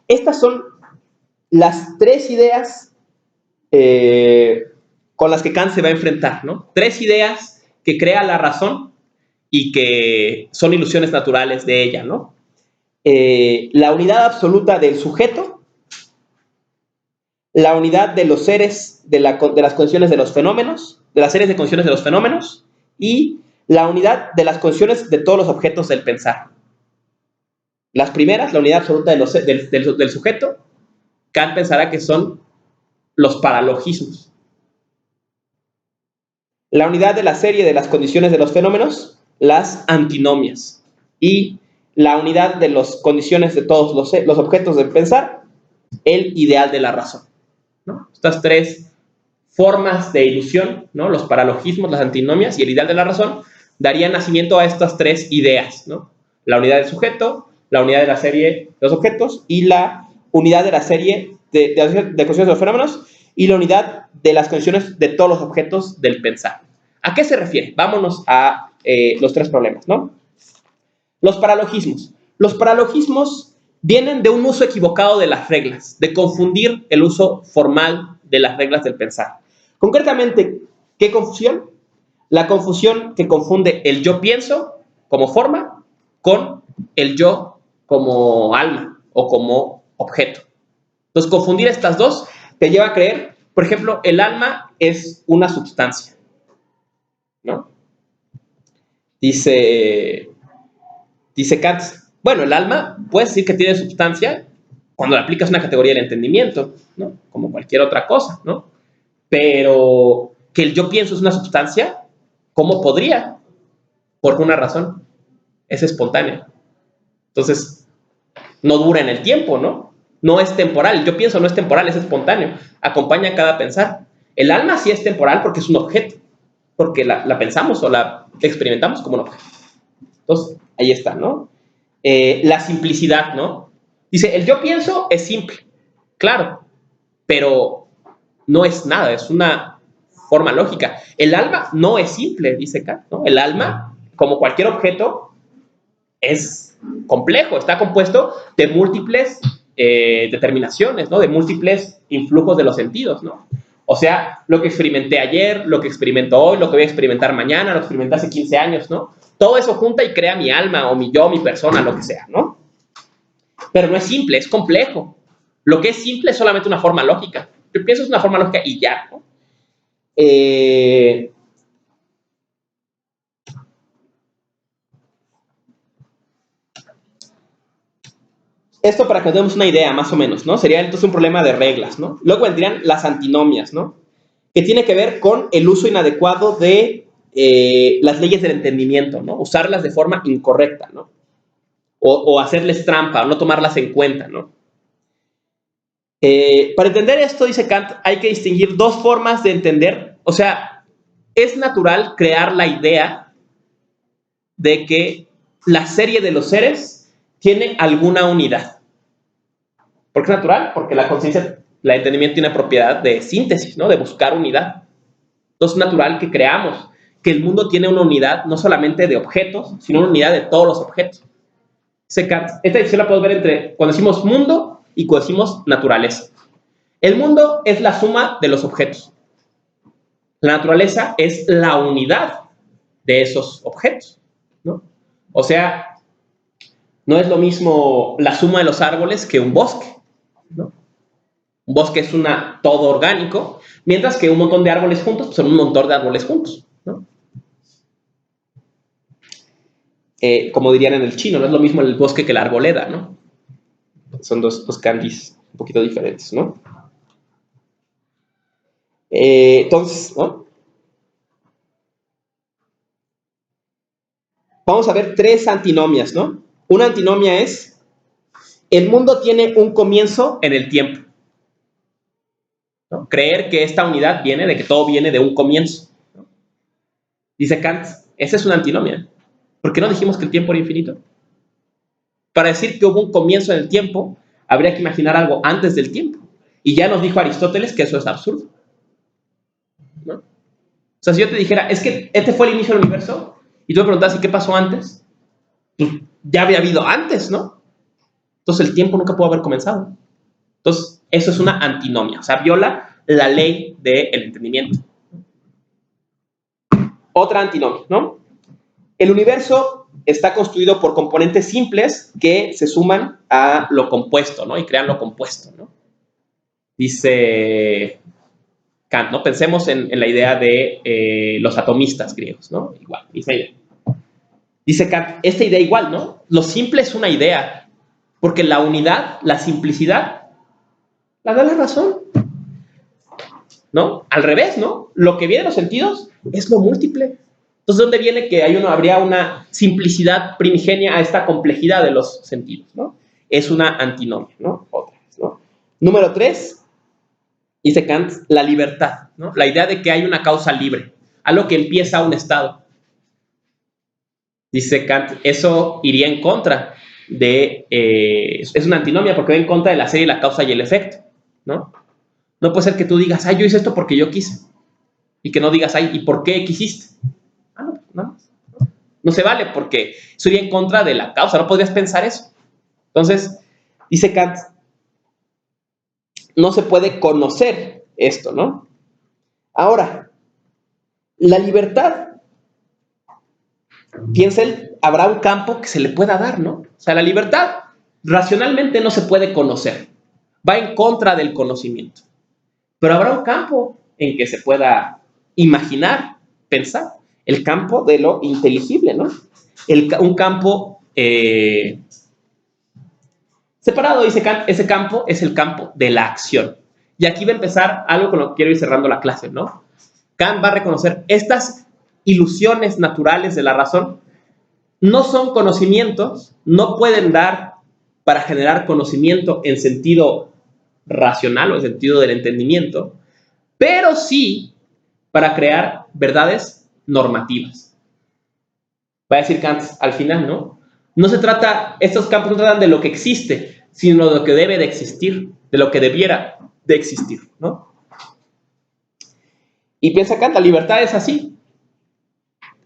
Estas son las tres ideas con las que Kant se va a enfrentar, ¿no? Tres ideas que crea la razón y que son ilusiones naturales de ella, ¿no? La unidad absoluta del sujeto, la unidad de los seres de las condiciones de los fenómenos, de las series de condiciones de los fenómenos, y la unidad de las condiciones de todos los objetos del pensar. Las primeras, la unidad absoluta del sujeto, Kant pensará que son los paralogismos. La unidad de la serie de las condiciones de los fenómenos, las antinomias. Y la unidad de las condiciones de todos los objetos del pensar, el ideal de la razón, ¿no? Estas tres formas de ilusión, ¿no? Los paralogismos, las antinomias y el ideal de la razón, darían nacimiento a estas tres ideas, ¿no? La unidad del sujeto, la unidad de la serie de los objetos y la unidad de la serie de condiciones de los fenómenos y la unidad de las condiciones de todos los objetos del pensar. ¿A qué se refiere? Vámonos a los tres problemas, ¿no? Los paralogismos. Los paralogismos vienen de un uso equivocado de las reglas, de confundir el uso formal de las reglas del pensar. Concretamente, ¿qué confusión? La confusión que confunde el yo pienso como forma con el yo como alma o como objeto. Entonces, confundir estas dos te lleva a creer, por ejemplo, el alma es una sustancia, ¿no? Dice Kant, bueno, el alma puedes decir que tiene sustancia cuando le aplicas una categoría del entendimiento, ¿no? Como cualquier otra cosa, ¿no? Pero que el yo pienso es una sustancia, ¿cómo podría? Por una razón, es espontánea. Entonces, no dura en el tiempo, ¿no? No es temporal, el yo pienso no es temporal, es espontáneo, acompaña a cada pensar. El alma sí es temporal porque es un objeto, porque la pensamos o la experimentamos como un objeto. Entonces, ahí está, ¿no? La simplicidad, ¿no? Dice, el yo pienso es simple, claro, pero no es nada, es una forma lógica. El alma no es simple, dice Kant, ¿no? El alma, como cualquier objeto, es complejo, está compuesto de múltiples determinaciones, ¿no? De múltiples influjos de los sentidos, ¿no? O sea, lo que experimenté ayer, lo que experimento hoy, lo que voy a experimentar mañana, lo que experimenté hace 15 años, ¿no? Todo eso junta y crea mi alma o mi yo, mi persona, lo que sea, ¿no? Pero no es simple, es complejo. Lo que es simple es solamente una forma lógica. Yo pienso es una forma lógica y ya, ¿no? Esto para que nos demos una idea, más o menos, ¿no? Sería entonces un problema de reglas, ¿no? Luego vendrían las antinomias, ¿no? Que tiene que ver con el uso inadecuado de las leyes del entendimiento, ¿no? Usarlas de forma incorrecta, ¿no? O hacerles trampa, o no tomarlas en cuenta, ¿no? Para entender esto, dice Kant, hay que distinguir dos formas de entender. O sea, es natural crear la idea de que la serie de los seres tiene alguna unidad. ¿Por qué es natural? Porque la conciencia, el entendimiento tiene propiedad de síntesis, ¿no? De buscar unidad. Entonces es natural que creamos que el mundo tiene una unidad no solamente de objetos, sino una unidad de todos los objetos. Esta división la podemos ver entre cuando decimos mundo y cuando decimos naturaleza. El mundo es la suma de los objetos. La naturaleza es la unidad de esos objetos, ¿no? O sea, no es lo mismo la suma de los árboles que un bosque, ¿no? Un bosque es todo orgánico, mientras que un montón de árboles juntos pues son un montón de árboles juntos, ¿no? Como dirían en el chino, no es lo mismo el bosque que la arboleda, ¿no? Son dos kanjis un poquito diferentes, ¿no? Entonces, ¿no? Vamos a ver tres antinomias, ¿no? Una antinomia es, el mundo tiene un comienzo en el tiempo, ¿no? Creer que esta unidad viene de que todo viene de un comienzo, ¿no? Dice Kant, esa es una antinomia. ¿Por qué no dijimos que el tiempo era infinito? Para decir que hubo un comienzo en el tiempo, habría que imaginar algo antes del tiempo. Y ya nos dijo Aristóteles que eso es absurdo, ¿no? O sea, si yo te dijera, es que este fue el inicio del universo, y tú me preguntas, ¿y qué pasó antes? Pues ya había habido antes, ¿no? Entonces el tiempo nunca pudo haber comenzado. Entonces, eso es una antinomia, o sea, viola la ley del entendimiento. Otra antinomia, ¿no? El universo está construido por componentes simples que se suman a lo compuesto, ¿no? Y crean lo compuesto, ¿no? Dice Kant, ¿no? Pensemos en la idea de los atomistas griegos, ¿no? Igual, misma idea. Dice Kant, esta idea igual, ¿no? Lo simple es una idea, porque la unidad, la simplicidad, la da la razón, ¿no? Al revés, ¿no? Lo que viene de los sentidos es lo múltiple. Entonces, ¿dónde viene que habría una simplicidad primigenia a esta complejidad de los sentidos, ¿no? Es una antinomia, ¿no? Otra vez, ¿no? Número 3, dice Kant, la libertad, ¿no? La idea de que hay una causa libre, algo que empieza un estado. Dice Kant, eso iría en contra de... es una antinomia porque va en contra de la serie, la causa y el efecto, ¿no? No puede ser que tú digas, ay, yo hice esto porque yo quise. Y que no digas, ay, ¿y por qué quisiste? Ah, no, no. No se vale porque eso iría en contra de la causa. No podrías pensar eso. Entonces, dice Kant, no se puede conocer esto, ¿no? Ahora, la libertad, piensa él, habrá un campo que se le pueda dar, ¿no? O sea, la libertad racionalmente no se puede conocer. Va en contra del conocimiento. Pero habrá un campo en que se pueda imaginar, pensar, el campo de lo inteligible, ¿no? Un campo separado, dice Kant, ese campo es el campo de la acción. Y aquí va a empezar algo con lo que quiero ir cerrando la clase, ¿no? Kant va a reconocer estas ilusiones naturales de la razón no son conocimientos, no pueden dar para generar conocimiento en sentido racional o en sentido del entendimiento, pero sí para crear verdades normativas. Va a decir Kant al final, ¿no? No se trata, estos campos no tratan de lo que existe, sino de lo que debe de existir, de lo que debiera de existir, ¿no? Y piensa Kant, la libertad es así.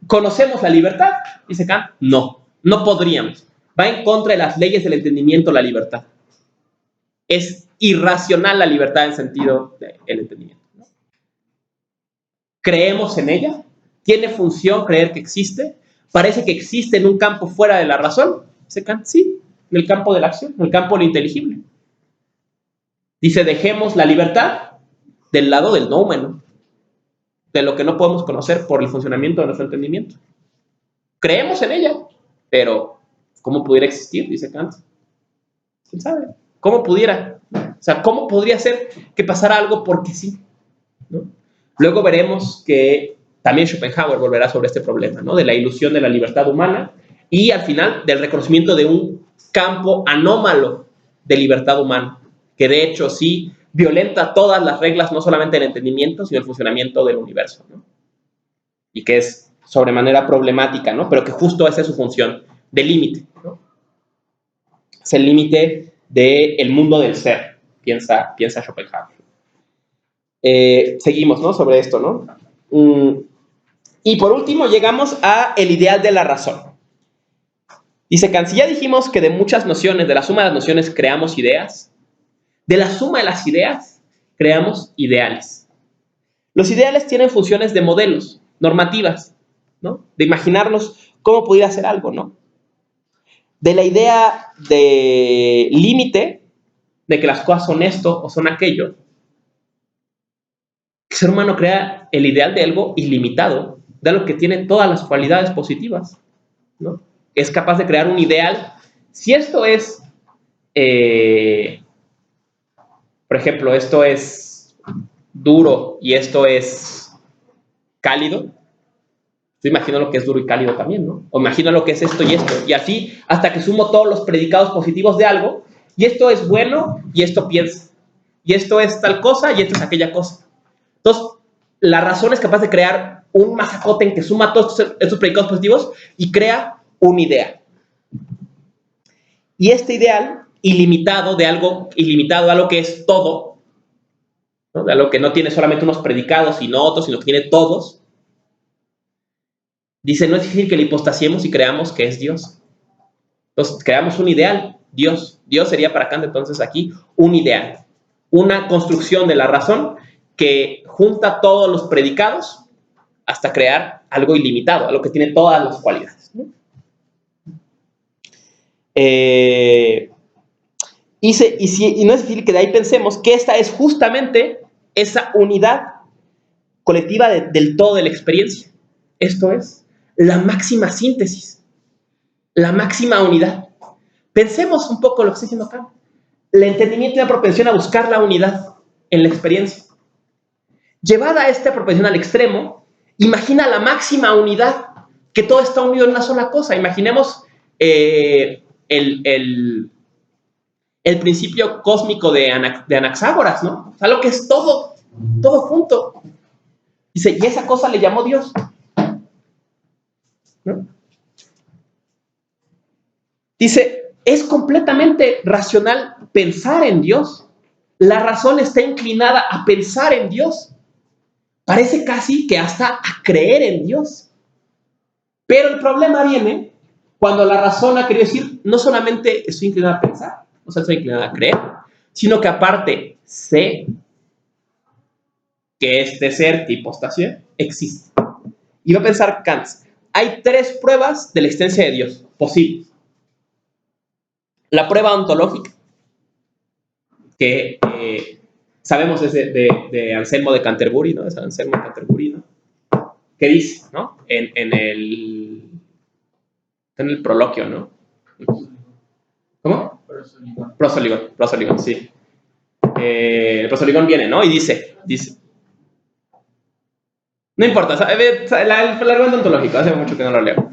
¿Conocemos la libertad? Dice Kant, no, no podríamos. Va en contra de las leyes del entendimiento la libertad. Es irracional la libertad en sentido del entendimiento, ¿no? ¿Creemos en ella? ¿Tiene función creer que existe? ¿Parece que existe en un campo fuera de la razón? Dice Kant, sí, en el campo de la acción, en el campo de lo inteligible. Dice, dejemos la libertad del lado del no humano, de lo que no podemos conocer por el funcionamiento de nuestro entendimiento. Creemos en ella, pero ¿cómo pudiera existir? Dice Kant. ¿Quién sabe? ¿Cómo pudiera? O sea, ¿cómo podría ser que pasara algo porque sí? ¿No? Luego veremos que también Schopenhauer volverá sobre este problema, ¿no? De la ilusión de la libertad humana y al final del reconocimiento de un campo anómalo de libertad humana, que de hecho sí violenta todas las reglas, no solamente del entendimiento, sino el funcionamiento del universo, ¿no? Y que es sobremanera problemática, ¿no? Pero que justo esa es su función, de límite, ¿no? Es el límite del mundo del ser, piensa Schopenhauer. Seguimos, ¿no? Sobre esto, ¿no? Y por último llegamos a el ideal de la razón. Dice Kant, si ya dijimos que de muchas nociones, de la suma de las nociones creamos ideas, de la suma de las ideas creamos ideales. Los ideales tienen funciones de modelos, normativas, ¿no? De imaginarnos cómo pudiera ser algo, ¿no? De la idea de límite, de que las cosas son esto o son aquello, el ser humano crea el ideal de algo ilimitado, de algo que tiene todas las cualidades positivas, ¿no? Es capaz de crear un ideal. Si esto es, por ejemplo, esto es duro y esto es cálido, yo imagino lo que es duro y cálido también, ¿no? O imagino lo que es esto y esto. Y así hasta que sumo todos los predicados positivos de algo, y esto es bueno y esto piensa. Y esto es tal cosa y esto es aquella cosa. Entonces, la razón es capaz de crear un masacote en que suma todos estos predicados positivos y crea un ideal. Y este ideal ilimitado de algo que es todo, ¿no? De algo que no tiene solamente unos predicados y no otros, sino que tiene todos. Dice, no es difícil que le hipostasiemos y creamos que es Dios. Entonces, creamos un ideal, Dios. Dios sería para Kant, entonces, aquí, un ideal. Una construcción de la razón que junta todos los predicados hasta crear algo ilimitado, algo que tiene todas las cualidades, ¿no? Y no es difícil que de ahí pensemos que esta es justamente esa unidad colectiva del todo de la experiencia. Esto es la máxima síntesis, la máxima unidad. Pensemos un poco lo que estoy diciendo acá. El entendimiento y la propensión a buscar la unidad en la experiencia. Llevada esta propensión al extremo, imagina la máxima unidad, que todo está unido en una sola cosa. Imaginemos el principio cósmico de Anaxágoras, ¿no? O sea, lo que es todo junto. Dice, y esa cosa le llamó Dios, ¿no? Dice, es completamente racional pensar en Dios. La razón está inclinada a pensar en Dios. Parece casi que hasta a creer en Dios. Pero el problema viene cuando la razón ha querido decir, no solamente estoy inclinada a pensar, no solo estoy inclinada a creer, sino que aparte sé que este ser tipo estación existe. Y va a pensar Kant, hay 3 pruebas de la existencia de Dios posibles. La prueba ontológica, que sabemos es de Anselmo de Canterbury, ¿no? Es Anselmo de Canterbury, ¿no? Que dice, ¿no? En el proloquio, ¿no? ¿Cómo? Prosoligón, sí. El prosoligón viene, ¿no? Y dice, no importa, el argumento ontológico, hace mucho que no lo leo.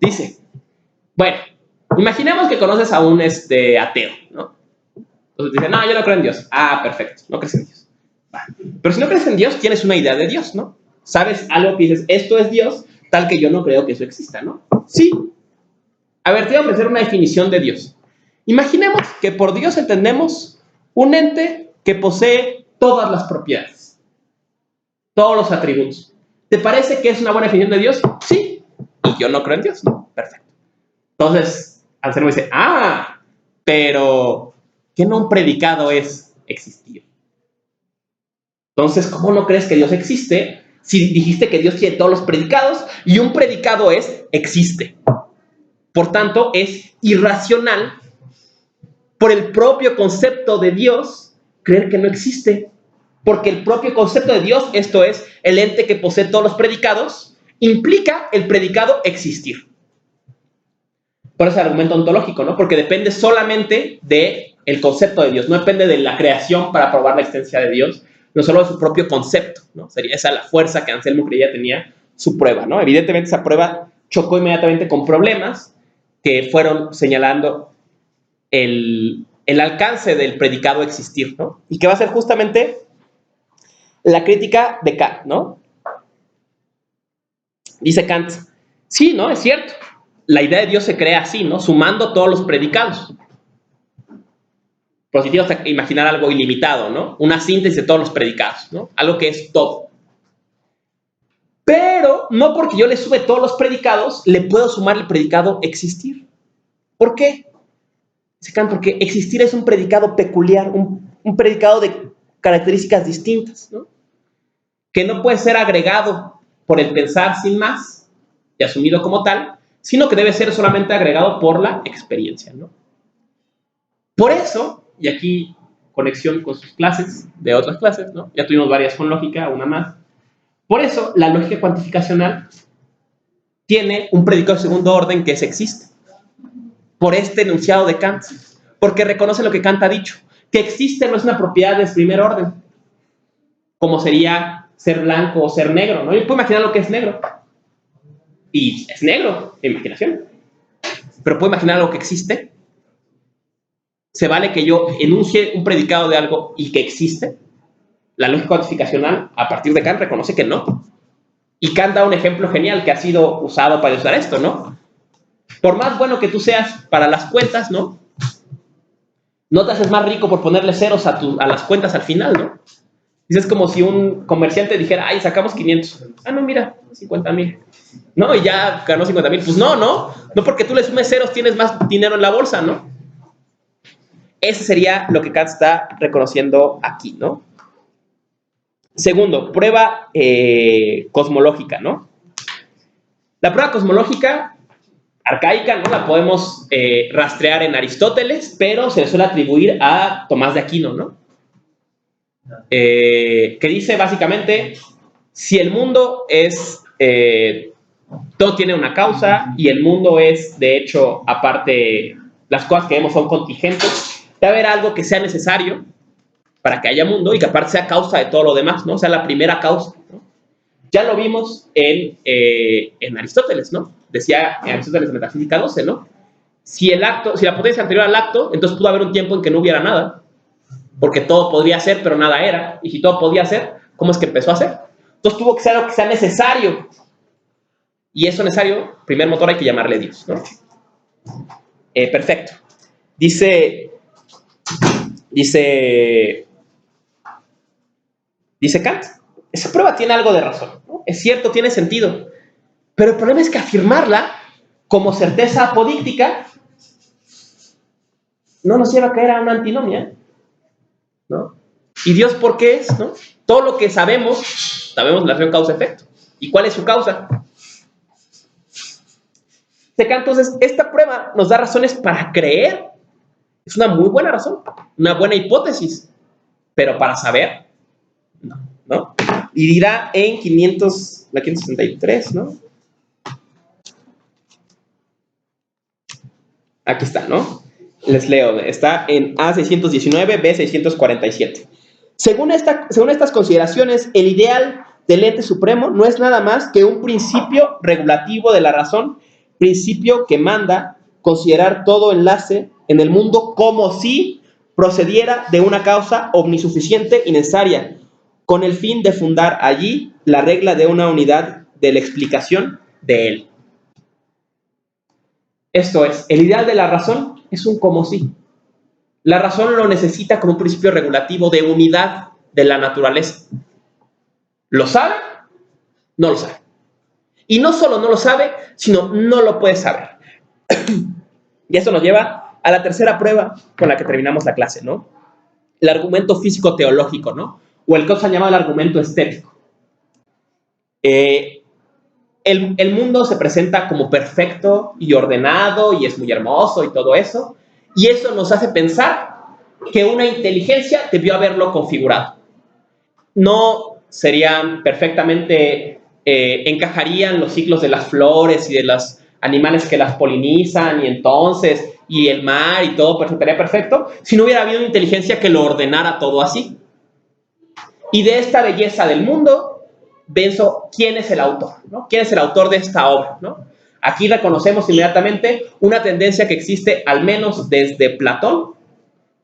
Dice, bueno, imaginemos que conoces a un ateo, ¿no? Entonces dice, no, yo no creo en Dios. Ah, perfecto, no crees en Dios. Vale. Pero si no crees en Dios, tienes una idea de Dios, ¿no? Sabes algo que dices, esto es Dios, tal que yo no creo que eso exista, ¿no? Sí. A ver, te voy a ofrecer una definición de Dios. Imaginemos que por Dios entendemos un ente que posee todas las propiedades, todos los atributos. ¿Te parece que es una buena definición de Dios? Sí. Y yo no creo en Dios, ¿no? Perfecto. Entonces, Anselmo dice, pero ¿qué no un predicado es existir? Entonces, ¿cómo no crees que Dios existe si dijiste que Dios tiene todos los predicados y un predicado es existe? Por tanto, es irracional por el propio concepto de Dios creer que no existe. Porque el propio concepto de Dios, esto es, el ente que posee todos los predicados, implica el predicado existir. Por eso el argumento ontológico, ¿no? Porque depende solamente del concepto de Dios, no depende de la creación para probar la existencia de Dios, no solo de su propio concepto, ¿no? Sería esa la fuerza que Anselmo creía tenía su prueba, ¿no? Evidentemente esa prueba chocó inmediatamente con problemas que fueron señalando el alcance del predicado existir, ¿no? Y que va a ser justamente la crítica de Kant, ¿no? Dice Kant, sí, ¿no? Es cierto. La idea de Dios se crea así, ¿no? Sumando todos los predicados. Positivo hasta imaginar algo ilimitado, ¿no? Una síntesis de todos los predicados, ¿no? Algo que es todo. Pero no porque yo le sume todos los predicados, le puedo sumar el predicado existir. ¿Por qué? Dice Kant, porque existir es un predicado peculiar, un predicado de características distintas, ¿no? Que no puede ser agregado por el pensar sin más y asumido como tal, sino que debe ser solamente agregado por la experiencia, ¿no? Por eso, y aquí conexión con sus clases, de otras clases, ¿no? Ya tuvimos varias con lógica, una más. Por eso, la lógica cuantificacional tiene un predicado de segundo orden que es existe. Por este enunciado de Kant, porque reconoce lo que Kant ha dicho, que existe no es una propiedad de primer orden, como sería ser blanco o ser negro, ¿no? Yo puedo imaginar lo que es negro, y es negro, en imaginación, pero puedo imaginar lo que existe. ¿Se vale que yo enuncie un predicado de algo y que existe? La lógica cuantificacional, a partir de Kant, reconoce que no. Y Kant da un ejemplo genial que ha sido usado para usar esto, ¿no? Por más bueno que tú seas para las cuentas, ¿no? No te haces más rico por ponerle ceros a las cuentas al final, ¿no? Dices, es como si un comerciante dijera, ay, sacamos 500. Ah, no, mira, 50,000. No, y ya ganó 50,000. Pues no porque tú le sumes ceros tienes más dinero en la bolsa, ¿no? Ese sería lo que Kant está reconociendo aquí, ¿no? Segundo, prueba cosmológica, ¿no? La prueba cosmológica arcaica, ¿no? La podemos rastrear en Aristóteles, pero se le suele atribuir a Tomás de Aquino, ¿no? Que dice básicamente, si el mundo es, todo tiene una causa y el mundo es, de hecho, aparte, las cosas que vemos son contingentes, debe haber algo que sea necesario para que haya mundo y que aparte sea causa de todo lo demás, ¿no? O sea, la primera causa, ¿no? Ya lo vimos en Aristóteles, ¿no? Decía en Aristóteles en Metafísica 12, ¿no? Si la potencia anterior al acto, entonces pudo haber un tiempo en que no hubiera nada, porque todo podría ser, pero nada era. Y si todo podía ser, ¿cómo es que empezó a ser? Entonces tuvo que ser algo que sea necesario. Y eso necesario, primer motor, hay que llamarle Dios, ¿no? Perfecto. Dice Kant, esa prueba tiene algo de razón, ¿no? Es cierto, tiene sentido. Pero el problema es que afirmarla como certeza apodíctica no nos lleva a caer a una antinomia, ¿no? ¿Y Dios por qué es, no? Todo lo que sabemos la relación causa-efecto. ¿Y cuál es su causa? Entonces, esta prueba nos da razones para creer. Es una muy buena razón, una buena hipótesis. Pero para saber, no. Y dirá en 563, ¿no? Aquí está, ¿no? Les leo, está en A619, B647. Según estas consideraciones, el ideal del ente supremo no es nada más que un principio regulativo de la razón, principio que manda considerar todo enlace en el mundo como si procediera de una causa omnisuficiente y necesaria, con el fin de fundar allí la regla de una unidad de la explicación de él. Esto es, el ideal de la razón es un como si. La razón lo necesita como un principio regulativo de unidad de la naturaleza. ¿Lo sabe? No lo sabe. Y no solo no lo sabe, sino no lo puede saber. Y esto nos lleva a la tercera prueba con la que terminamos la clase, ¿no? El argumento físico-teológico, ¿no? O el que se ha llamado el argumento estético. El mundo se presenta como perfecto y ordenado y es muy hermoso y todo eso. Y eso nos hace pensar que una inteligencia debió haberlo configurado. No serían perfectamente, encajarían los ciclos de las flores y de los animales que las polinizan y el mar y todo estaría perfecto si no hubiera habido una inteligencia que lo ordenara todo así. Y de esta belleza del mundo, pienso, ¿quién es el autor? ¿No? ¿Quién es el autor de esta obra? ¿No? Aquí reconocemos inmediatamente una tendencia que existe al menos desde Platón,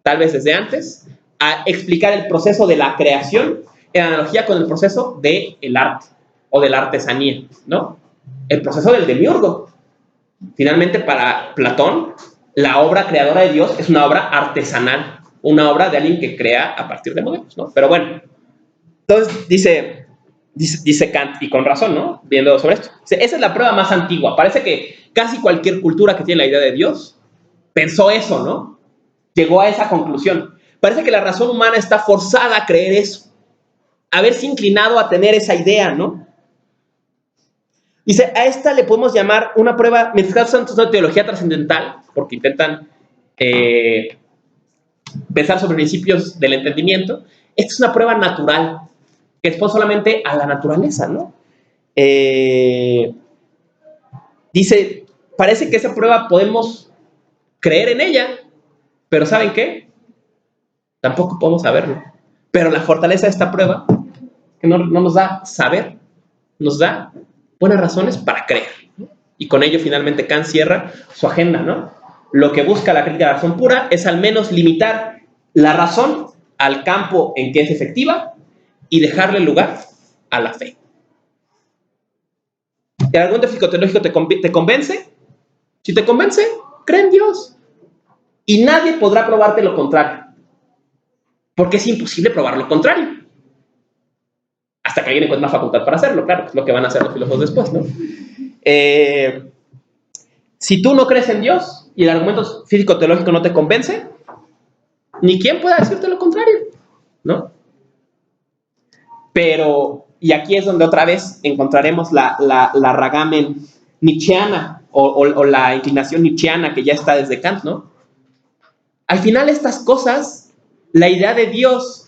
tal vez desde antes, a explicar el proceso de la creación en analogía con el proceso del arte o de la artesanía, ¿no? El proceso del demiurgo. Finalmente, para Platón, la obra creadora de Dios es una obra artesanal, una obra de alguien que crea a partir de modelos, ¿no? Pero bueno, entonces dice Kant, y con razón, ¿no? Viendo sobre esto. Esa es la prueba más antigua. Parece que casi cualquier cultura que tiene la idea de Dios pensó eso, ¿no? Llegó a esa conclusión. Parece que la razón humana está forzada a creer eso, a verse inclinado a tener esa idea, ¿no? Dice, a esta le podemos llamar una prueba, mientras que es una teología trascendental, porque intentan pensar sobre principios del entendimiento. Esta es una prueba natural, que responde solamente a la naturaleza, ¿no? Dice, parece que esa prueba podemos creer en ella, pero ¿saben qué? Tampoco podemos saberlo. Pero la fortaleza de esta prueba, que no nos da saber, nos da buenas razones para creer. Y con ello finalmente Kant cierra su agenda, ¿no? Lo que busca la crítica de la razón pura es al menos limitar la razón al campo en que es efectiva y dejarle lugar a la fe. ¿El argumento físico-teológico te convence? Si te convence, cree en Dios. Y nadie podrá probarte lo contrario. Porque es imposible probar lo contrario. hasta que alguien encuentre una facultad para hacerlo, claro, es lo que van a hacer los filósofos después, ¿no? Si tú no crees en Dios y el argumento físico-teológico no te convence, ni quien pueda decirte lo contrario, ¿no? Pero, y aquí es donde otra vez encontraremos la ragamen nietzscheana o la inclinación nietzscheana que ya está desde Kant, ¿no? Al final estas cosas, la idea de Dios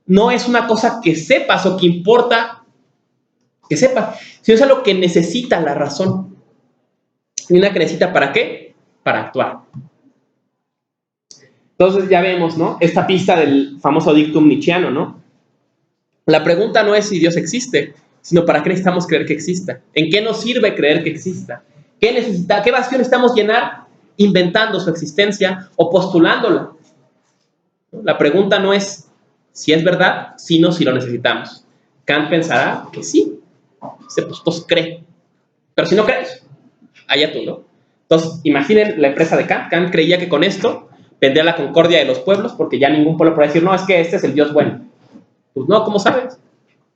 no es una cosa que sepas o que importa que sepas, sino es algo que necesita la razón. ¿Y una que necesita para qué? Para actuar. Entonces ya vemos, ¿no? Esta pista del famoso dictum nietzscheano, ¿no? La pregunta no es si Dios existe, sino para qué necesitamos creer que exista. ¿En qué nos sirve creer que exista? ¿Qué vacío necesitamos llenar inventando su existencia o postulándola? La pregunta no es si es verdad, sino si lo necesitamos. Kant pensará que sí. Dice, pues cree. Pero si no crees, allá tú, ¿no? Entonces, imaginen la empresa de Kant. Kant creía que con esto vendría la concordia de los pueblos, porque ya ningún pueblo podría decir, no, es que este es el Dios bueno. Pues no, ¿cómo sabes?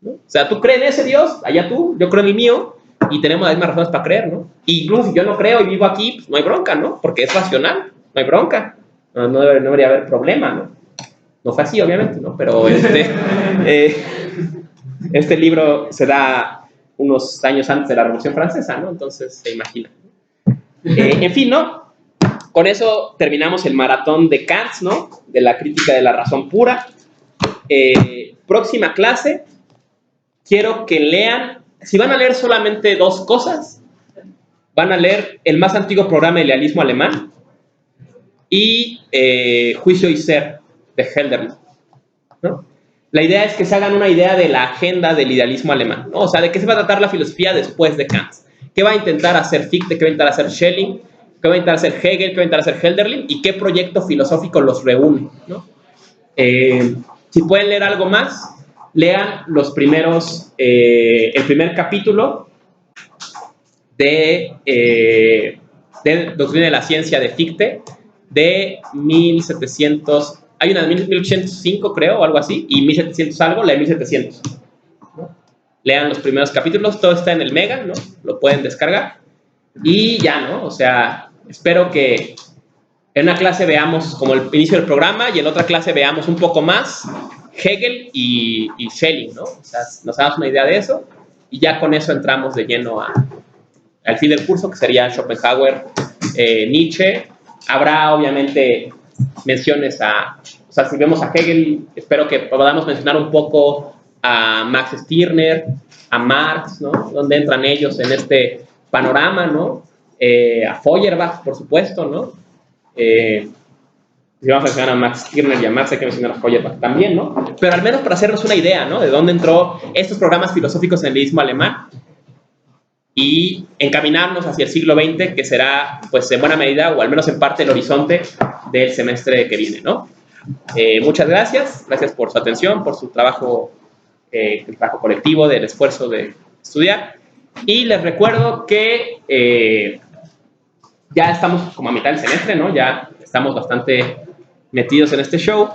¿No? O sea, tú crees en ese Dios, allá tú, yo creo en el mío, y tenemos las mismas razones para creer, ¿no? Y incluso si yo no creo y vivo aquí, pues no hay bronca, ¿no? Porque es racional, no hay bronca. No debería haber problema, ¿no? No fue así, obviamente, ¿no? Pero este libro se da unos años antes de la Revolución Francesa, ¿no? Entonces, se imagina. En fin, ¿no? Con eso terminamos el maratón de Kant, ¿no? De la crítica de la razón pura. Próxima clase, quiero que lean, si van a leer solamente dos cosas, van a leer el más antiguo programa de idealismo alemán y Juicio y Ser de Hölderlin, ¿no? La idea es que se hagan una idea de la agenda del idealismo alemán, ¿no? O sea, de qué se va a tratar la filosofía después de Kant. ¿Qué va a intentar hacer Fichte? ¿Qué va a intentar hacer Schelling? ¿Qué va a intentar hacer Hegel? ¿Qué va a intentar hacer Hölderlin? ¿Y qué proyecto filosófico los reúne, ¿no? Si pueden leer algo más, lean los primeros, el primer capítulo de Doctrina de la Ciencia de Fichte, de 1700, hay una de 1805 creo, o algo así, y 1700 algo, la de 1700. ¿No? Lean los primeros capítulos, todo está en el Mega, ¿no? Lo pueden descargar, y ya, ¿no? O sea, espero que en una clase veamos como el inicio del programa y en otra clase veamos un poco más Hegel y Schelling, ¿no? O sea, nos damos una idea de eso y ya con eso entramos de lleno al fin del curso, que sería Schopenhauer, Nietzsche. Habrá obviamente menciones o sea, si vemos a Hegel, espero que podamos mencionar un poco a Max Stirner, a Marx, ¿no? Donde entran ellos en este panorama, ¿no? A Feuerbach, por supuesto, ¿no? Si vamos a mencionar a Max Stirner y a Marx, hay que mencionar a Feuerbach también, ¿no? Pero al menos para hacernos una idea, ¿no? De dónde entró estos programas filosóficos en el idealismo alemán y encaminarnos hacia el siglo XX, que será, pues, en buena medida, o al menos en parte, el horizonte del semestre que viene, ¿no? Muchas gracias por su atención, por su trabajo, el trabajo colectivo, del esfuerzo de estudiar. Y les recuerdo que ya estamos como a mitad del semestre, ¿no? Ya estamos bastante metidos en este show.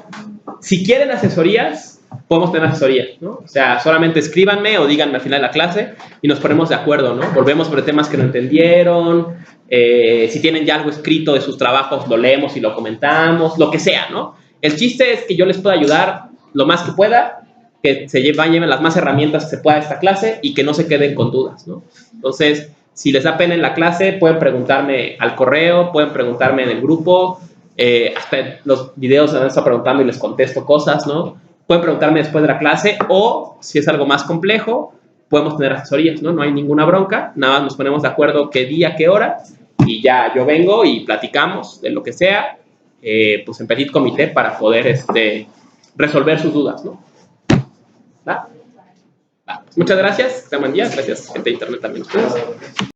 Si quieren asesorías, podemos tener asesorías, ¿no? O sea, solamente escríbanme o díganme al final de la clase y nos ponemos de acuerdo, ¿no? Volvemos sobre temas que no entendieron, si tienen ya algo escrito de sus trabajos, lo leemos y lo comentamos, lo que sea, ¿no? El chiste es que yo les pueda ayudar lo más que pueda, que se lleven las más herramientas que se pueda de esta clase y que no se queden con dudas, ¿no? Entonces, si les da pena en la clase, pueden preguntarme al correo, pueden preguntarme en el grupo, hasta en los videos me están preguntando y les contesto cosas, ¿no? Pueden preguntarme después de la clase o, si es algo más complejo, podemos tener asesorías, ¿no? No hay ninguna bronca, nada más nos ponemos de acuerdo qué día, qué hora y ya yo vengo y platicamos de lo que sea, pues en petit comité para poder resolver sus dudas, ¿no? ¿Va? Muchas gracias, buen día, gracias gente de internet también ustedes.